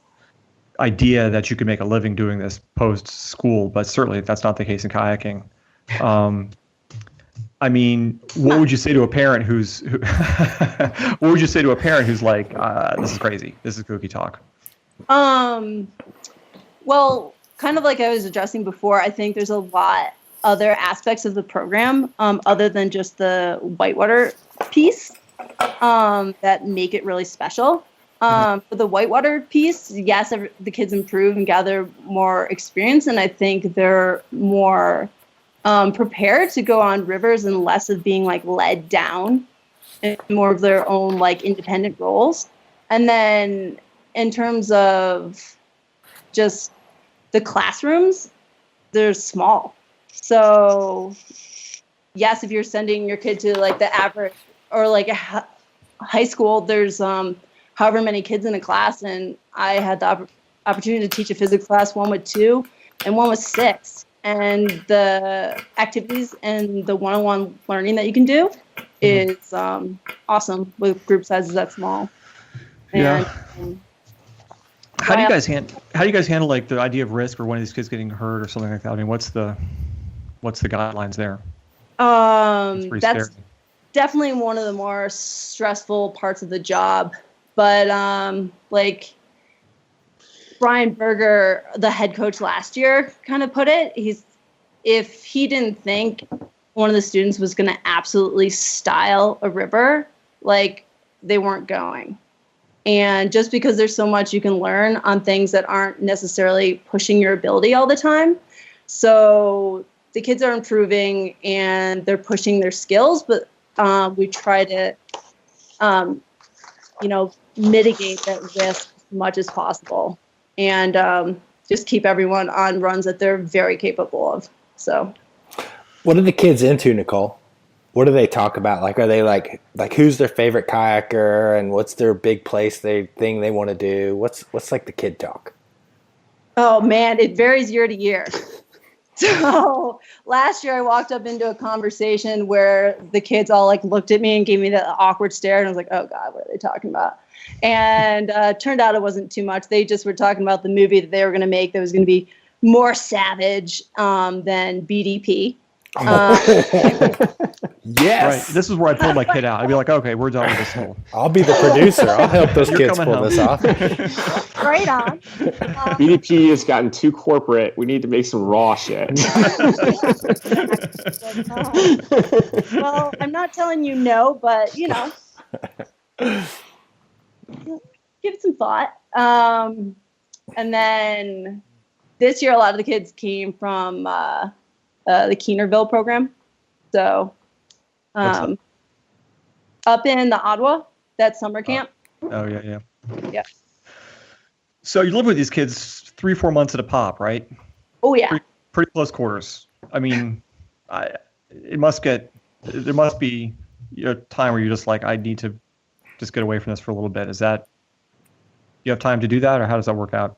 idea that you could make a living doing this post school, but certainly that's not the case in kayaking. What would you say to a parent who's like, this is crazy, this is kooky talk? Well, kind of like I was addressing before, I think there's a lot other aspects of the program other than just the whitewater piece that make it really special. For the whitewater piece, yes, the kids improve and gather more experience, and I think they're more prepared to go on rivers and less of being like led down and more of their own like independent roles. And then in terms of just the classrooms, they're small. So yes, if you're sending your kid to like the average or like a high school, there's however many kids in a class, and I had the opportunity to teach a physics class, one with 2 and one with 6. And the activities and the one-on-one learning that you can do is awesome with group sizes that small. And, How do you guys handle like the idea of risk or one of these kids getting hurt or something like that? I mean, what's the guidelines there? That's scary. Definitely one of the more stressful parts of the job. But like Brian Berger, the head coach last year, kind of put it, if he didn't think one of the students was going to absolutely style a river, like they weren't going. And just because there's so much you can learn on things that aren't necessarily pushing your ability all the time. So the kids are improving and they're pushing their skills, but we try to, mitigate that risk as much as possible and just keep everyone on runs that they're very capable of. So, what are the kids into, Nicole? What do they talk about? Like, are they like who's their favorite kayaker and what's their big thing they want to do? What's like the kid talk? Oh man, it varies year to year. So last year I walked up into a conversation where the kids all like looked at me and gave me that awkward stare, and I was like, oh God, what are they talking about? And turned out it wasn't too much. They just were talking about the movie that they were going to make that was going to be more savage than BDP. Yes. Right. This is where I pull my kid out. I'd be like, okay, we're done with this whole. I'll be the producer. I'll help those kids pull this off. Right on. BDP has gotten too corporate. We need to make some raw shit. Well, I'm not telling you no, but give it some thought. And then this year, a lot of the kids came from the Keenerville program. So up in the Ottawa, that summer camp. Oh, yeah. Yeah. So you live with these kids 3-4 months at a pop, right? Oh, yeah. Pretty close quarters. I mean, there must be a time where you're just like, I need to just get away from this for a little bit. Is that, you have time to do that, or how does that work out?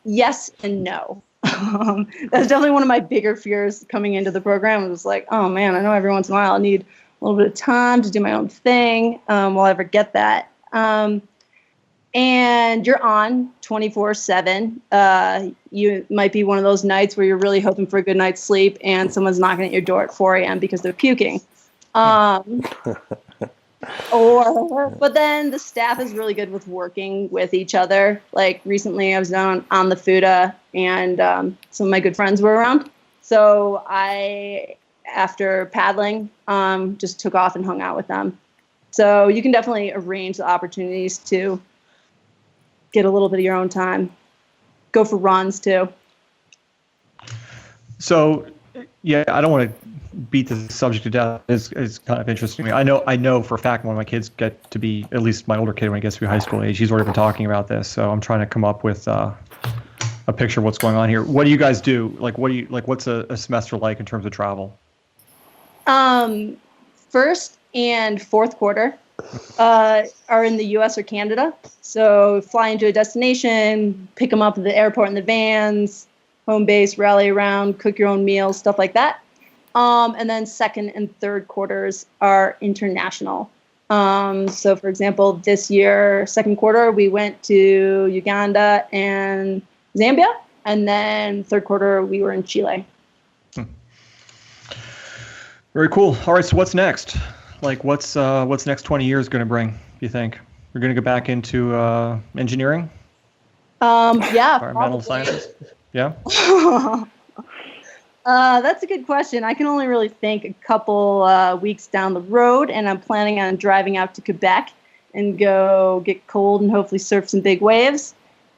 Yes and no. That's definitely one of my bigger fears coming into the program. It was like, oh man, I know every once in a while I'll need a little bit of time to do my own thing. Will I ever get that? And you're on 24/7. You might be one of those nights where you're really hoping for a good night's sleep and someone's knocking at your door at 4 a.m. because they're puking. But then the staff is really good with working with each other. Like recently I was down on the Fuda and some of my good friends were around. So I, after paddling, just took off and hung out with them. So you can definitely arrange the opportunities to get a little bit of your own time. Go for runs too. So, yeah, I don't want to beat the subject to death. It's kind of interesting to me. I know for a fact when my kids get to be, at least my older kid, when he gets to be high school age, he's already been talking about this. So I'm trying to come up with a picture of what's going on here. What do you guys do? What's a semester like in terms of travel? First and fourth quarter are in the U.S. or Canada. So fly into a destination, pick them up at the airport in the vans, home base, rally around, cook your own meals, stuff like that. And then second and third quarters are international. So for example, this year, second quarter, we went to Uganda and Zambia. And then third quarter, we were in Chile. Very cool. All right. So what's next? Like what's next 20 years going to bring, do you think? We're going to go back into engineering? Yeah. Environmental sciences? Yeah. That's a good question. I can only really think a couple weeks down the road, and I'm planning on driving out to Quebec and go get cold and hopefully surf some big waves.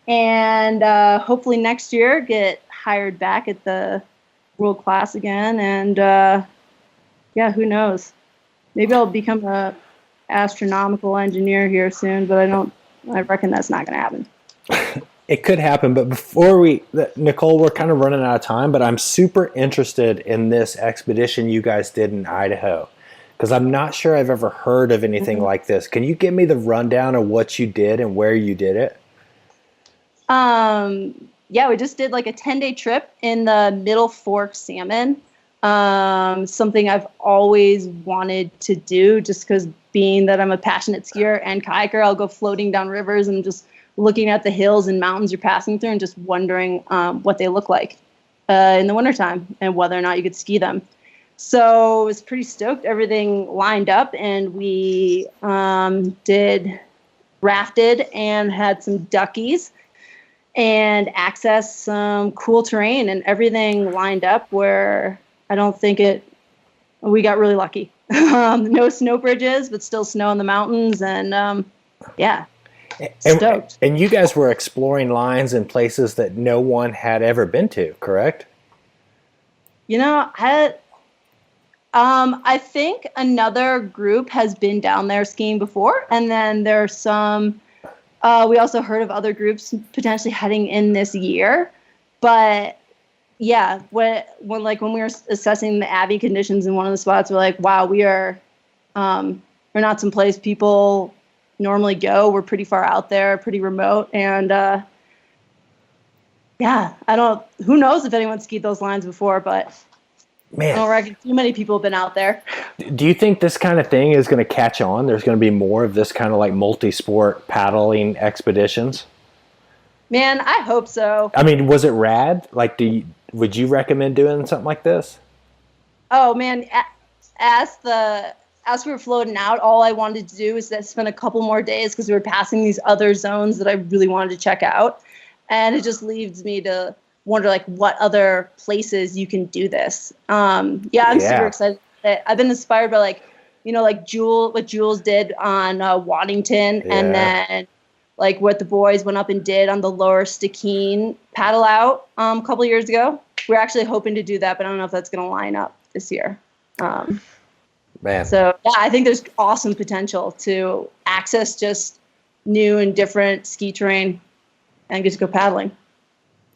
And hopefully next year get hired back at the World Class again. And yeah, who knows? Maybe I'll become a astronomical engineer here soon, but I reckon that's not going to happen. It could happen, but before Nicole, we're kind of running out of time, but I'm super interested in this expedition you guys did in Idaho, because I'm not sure I've ever heard of anything like this. Can you give me the rundown of what you did and where you did it? Yeah, we just did like a 10-day trip in the Middle Fork salmon. Something I've always wanted to do, just because being that I'm a passionate skier and kayaker, I'll go floating down rivers and just looking at the hills and mountains you're passing through and just wondering what they look like in the wintertime and whether or not you could ski them. So I was pretty stoked. Everything lined up, and we rafted and had some duckies and accessed some cool terrain, and everything lined up where I don't think we got really lucky. No snow bridges, but still snow in the mountains. And yeah, stoked. And you guys were exploring lines in places that no one had ever been to, correct? I think another group has been down there skiing before, and then there's some. We also heard of other groups potentially heading in this year, but yeah, when we were assessing the Abbey conditions in one of the spots, we're like, wow, we're not someplace people normally go. We're pretty far out there, pretty remote, and who knows if anyone skied those lines before, but. Man. I don't reckon too many people have been out there. Do you think this kind of thing is going to catch on? There's going to be more of this kind of like multi-sport paddling expeditions? Man, I hope so. I mean, was it rad? Like, would you recommend doing something like this? Oh, man. As we were floating out, all I wanted to do was spend a couple more days because we were passing these other zones that I really wanted to check out. And it just leaves me to wonder like what other places you can do this. I'm super excited. I've been inspired by like what Jules did on Waddington, and then like what the boys went up and did on the Lower Stikine paddle out a couple years ago. We're actually hoping to do that, but I don't know if that's going to line up this year. Man. So yeah, I think there's awesome potential to access just new and different ski terrain and get to go paddling.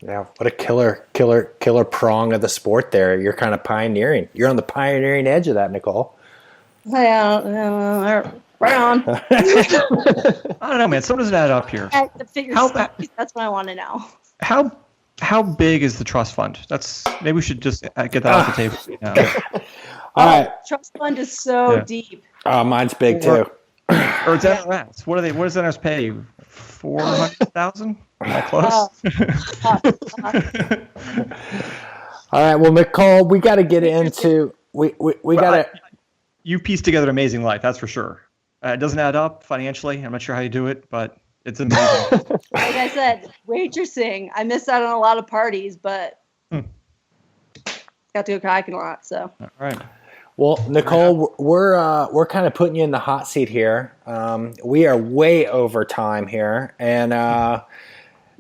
Yeah, what a killer prong of the sport there. You're kind of pioneering. You're on the pioneering edge of that, Nicole. Yeah, right on. I don't know, man. Something doesn't add up here. That's what I want to know. How big is the trust fund? Maybe we should just get that off the table now. All right. Trust fund is so deep. Oh, mine's big too. Or it's NRS. What does NRS pay you? 400,000? Am I close? All right. Well, Nicole, we got to get into we got to. You pieced together an amazing life, that's for sure. It doesn't add up financially. I'm not sure how you do it, but it's amazing. Like I said, waitressing. I missed out on a lot of parties, but got to go kayaking a lot. So. All right. Well, Nicole, we're kind of putting you in the hot seat here. We are way over time here, and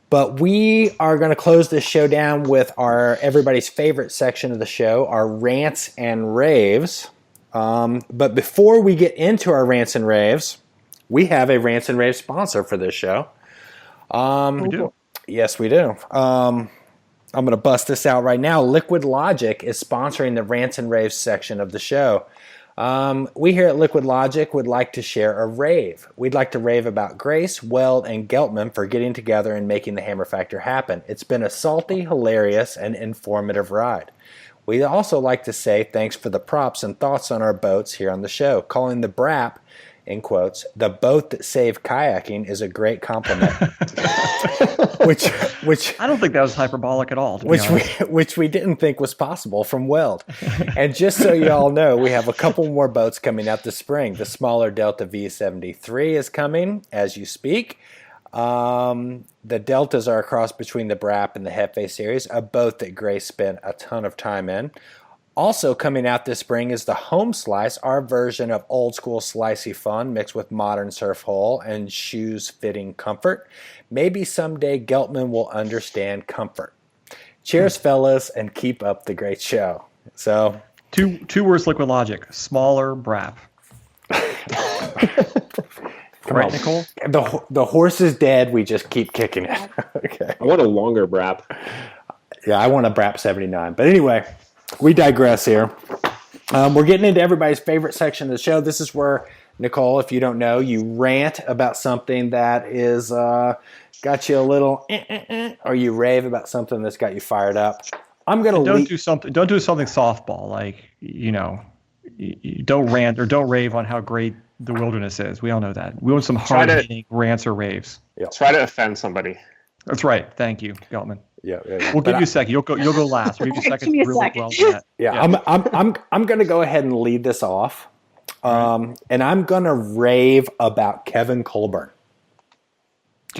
but we are going to close this show down with everybody's favorite section of the show, our rants and raves. But before we get into our rants and raves, we have a rants and raves sponsor for this show. We do. Yes, we do. I'm going to bust this out right now. Liquid Logic is sponsoring the Rants and Raves section of the show. We here at Liquid Logic would like to share a rave. We'd like to rave about Grace, Weld, and Geltman for getting together and making the Hammer Factor happen. It's been a salty, hilarious, and informative ride. We'd also like to say thanks for the props and thoughts on our boats here on the show. Calling the BRAP, in quotes, the boat that saved kayaking is a great compliment. which I don't think that was hyperbolic at all. Which we didn't think was possible from Weld. And just so you all know, we have a couple more boats coming out this spring. The smaller Delta V73 is coming as you speak. The Deltas are a cross between the BRAP and the Hefe series, a boat that Grace spent a ton of time in. Also coming out this spring is the Home Slice, our version of old school slicey fun mixed with modern surf hole and shoes fitting comfort. Maybe someday Geltman will understand comfort. Cheers, fellas, and keep up the great show. So, two words, Liquid Logic: smaller BRAP. Right, Nicole? The horse is dead. We just keep kicking it. Okay. I want a longer BRAP. Yeah, I want a BRAP 79. But anyway, we digress here. We're getting into everybody's favorite section of the show. This is where, Nicole, if you don't know, you rant about something that is got you a little, or you rave about something that's got you fired up. Don't do something softball, like don't rant or don't rave on how great the wilderness is. We all know that. We want some hard-hitting rants or raves. Yeah. Try to offend somebody. That's right. Thank you, Geltman. Yeah. We'll give you a second. You'll go last. We'll give you a second. Give me a second. Well on that. Yeah. I'm going to go ahead and lead this off, and I'm going to rave about Kevin Colburn.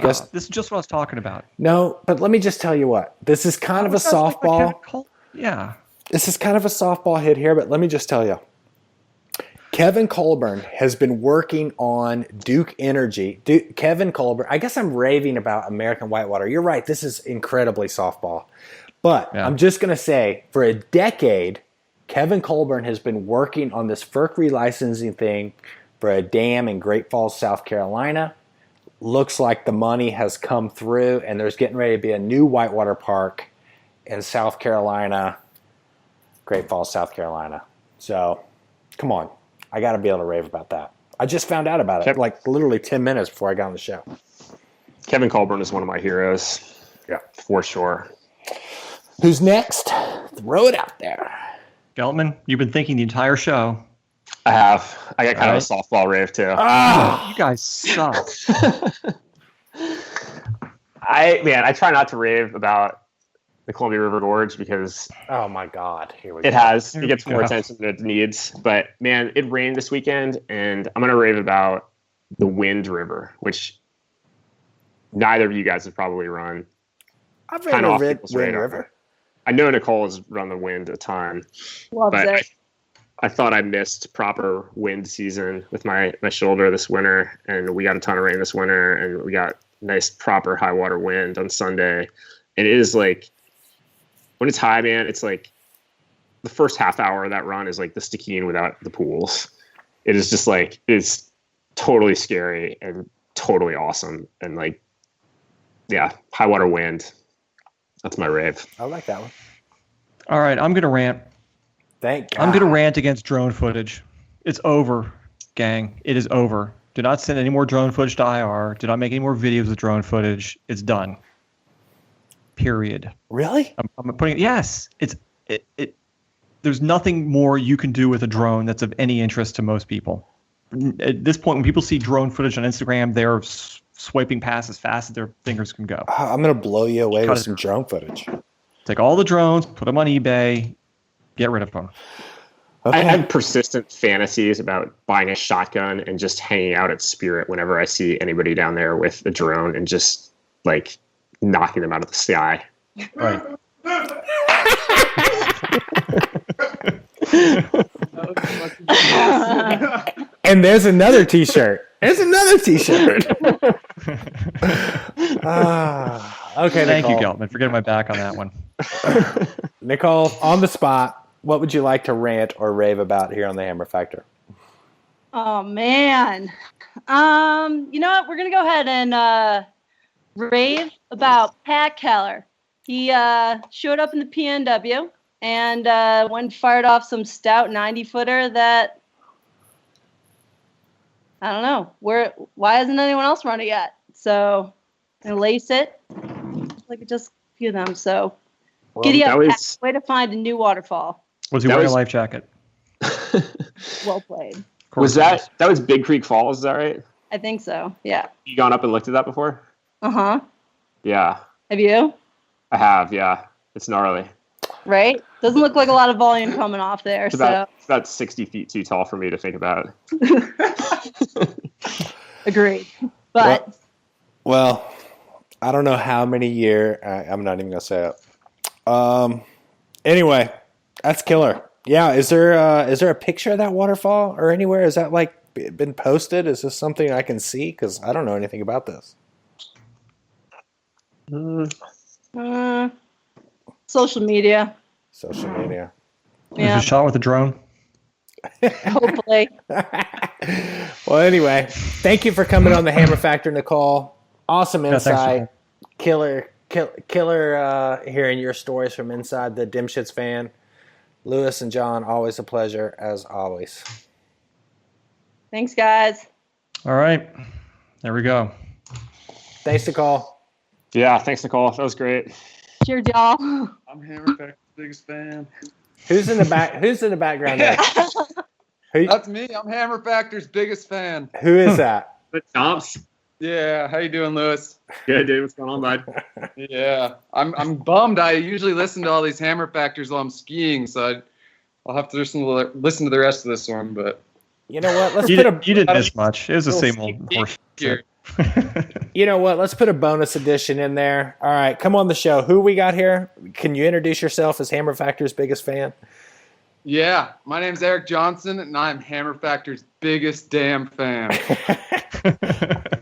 This is just what I was talking about. No, but let me just tell you what. This is kind of a softball. Yeah. this is kind of a softball hit here, but let me just tell you. Kevin Colburn has been working on Duke Energy. Kevin Colburn, I guess I'm raving about American Whitewater. You're right. This is incredibly softball. But I'm just going to say, for a decade, Kevin Colburn has been working on this FERC relicensing thing for a dam in Great Falls, South Carolina. Looks like the money has come through, and there's getting ready to be a new whitewater park in South Carolina, Great Falls, South Carolina. So, come on. I got to be able to rave about that. I just found out about it like literally 10 minutes before I got on the show. Kevin Colburn is one of my heroes. Yeah, for sure. Who's next? Throw it out there. Geltman, you've been thinking the entire show. I have. I got kind of a softball rave too. You guys suck. I try not to rave about the Columbia River Gorge because oh my God, here we go. It gets more attention than it needs. But man, it rained this weekend, and I'm gonna rave about the Wind River, which neither of you guys have probably run. I've ran the Wind River. I know Nicole has run the Wind a ton. Loves it. I thought I missed proper wind season with my shoulder this winter, and we got a ton of rain this winter, and we got nice proper high water wind on Sunday. And it is like, when it's high, man, it's like the first half hour of that run is like the Stikine without the pools. It is just like, it's totally scary and totally awesome. And like, yeah, high water wind. That's my rave. I like that one. All right, I'm going to rant. Thank God. I'm going to rant against drone footage. It's over, gang. It is over. Do not send any more drone footage to IR. Do not make any more videos with drone footage. It's done. Period. Really? I'm putting it. Yes. There's nothing more you can do with a drone that's of any interest to most people. At this point, when people see drone footage on Instagram, they're swiping past as fast as their fingers can go. I'm going to blow you away with some drone footage. Take all the drones, put them on eBay, get rid of them. Okay. I have persistent fantasies about buying a shotgun and just hanging out at Spirit whenever I see anybody down there with a drone and just like knocking them out of the sky. Right. And there's another T-shirt. Okay, Thank Nicole. you, Geltman, for getting my back on that one. Nicole, on the spot, what would you like to rant or rave about here on the Hammer Factor? Oh man. You know what? We're gonna go ahead and rave about Pat Keller. He showed up in the PNW and went and fired off some stout 90-footer that I don't know why hasn't anyone else run it yet? So and lace it like just a few of them. So giddy up, Pat. Way to find a new waterfall. Was he wearing a life jacket? Well played. Was that was Big Creek Falls? Is that right? I think so. Yeah. You gone up and looked at that before? Uh-huh. Yeah. Have you? I have. Yeah. It's gnarly. Right? Doesn't look like a lot of volume coming off there. It's about 60 feet too tall for me to think about. Agreed. But well, I don't know how many years. I'm not even gonna say it. Anyway, that's killer. Yeah. Is there a picture of that waterfall or anywhere? Is that like been posted? Is this something I can see? Because I don't know anything about this. Social media. Social media. Yeah. Was it shot with a drone? Hopefully. Well, anyway, thank you for coming on the Hammer Factor, Nicole. Awesome insight. Killer hearing your stories from inside the Dim Shits fan. Lewis and John, always a pleasure, as always. Thanks, guys. All right. There we go. Thanks, Nicole. Yeah, thanks, Nicole. That was great. Cheers, y'all. I'm Hammer Factor's biggest fan. Who's in the background there? That's me. I'm Hammer Factor's biggest fan. Who is that? That's Tomps. Yeah. How you doing, Lewis? Good, dude. What's going on, bud? Yeah. I'm bummed. I usually listen to all these Hammer Factors while I'm skiing, so I'll have to listen to the rest of this one. But you know what? You didn't miss much. It was the same old horse. You know what? Let's put a bonus edition in there. All right, come on the show. Who we got here? Can you introduce yourself as Hammer Factor's biggest fan? Yeah, my name's Eric Johnson, and I'm Hammer Factor's biggest damn fan.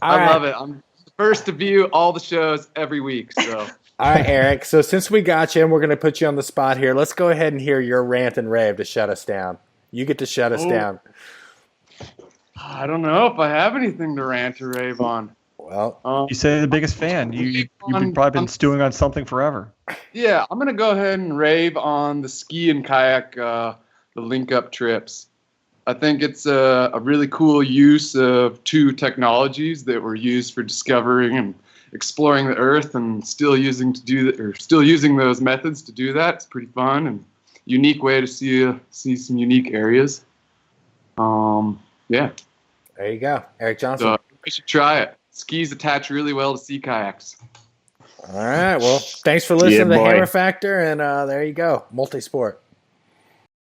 I love it. I'm the first to view all the shows every week. So. All right, Eric. So since we got you and we're going to put you on the spot here, let's go ahead and hear your rant and rave to shut us down. You get to shut us down. I don't know if I have anything to rant or rave on. Well, you say the biggest fan. You've probably been stewing on something forever. Yeah, I'm going to go ahead and rave on the ski and kayak, the link-up trips. I think it's a really cool use of two technologies that were used for discovering and exploring the Earth, and still using those methods to do that. It's pretty fun and unique way to see some unique areas. Yeah. There you go, Eric Johnson. So you should try it. Skis attach really well to sea kayaks. All right. Well, thanks for listening to the Hammer Factor, and there you go, multi-sport.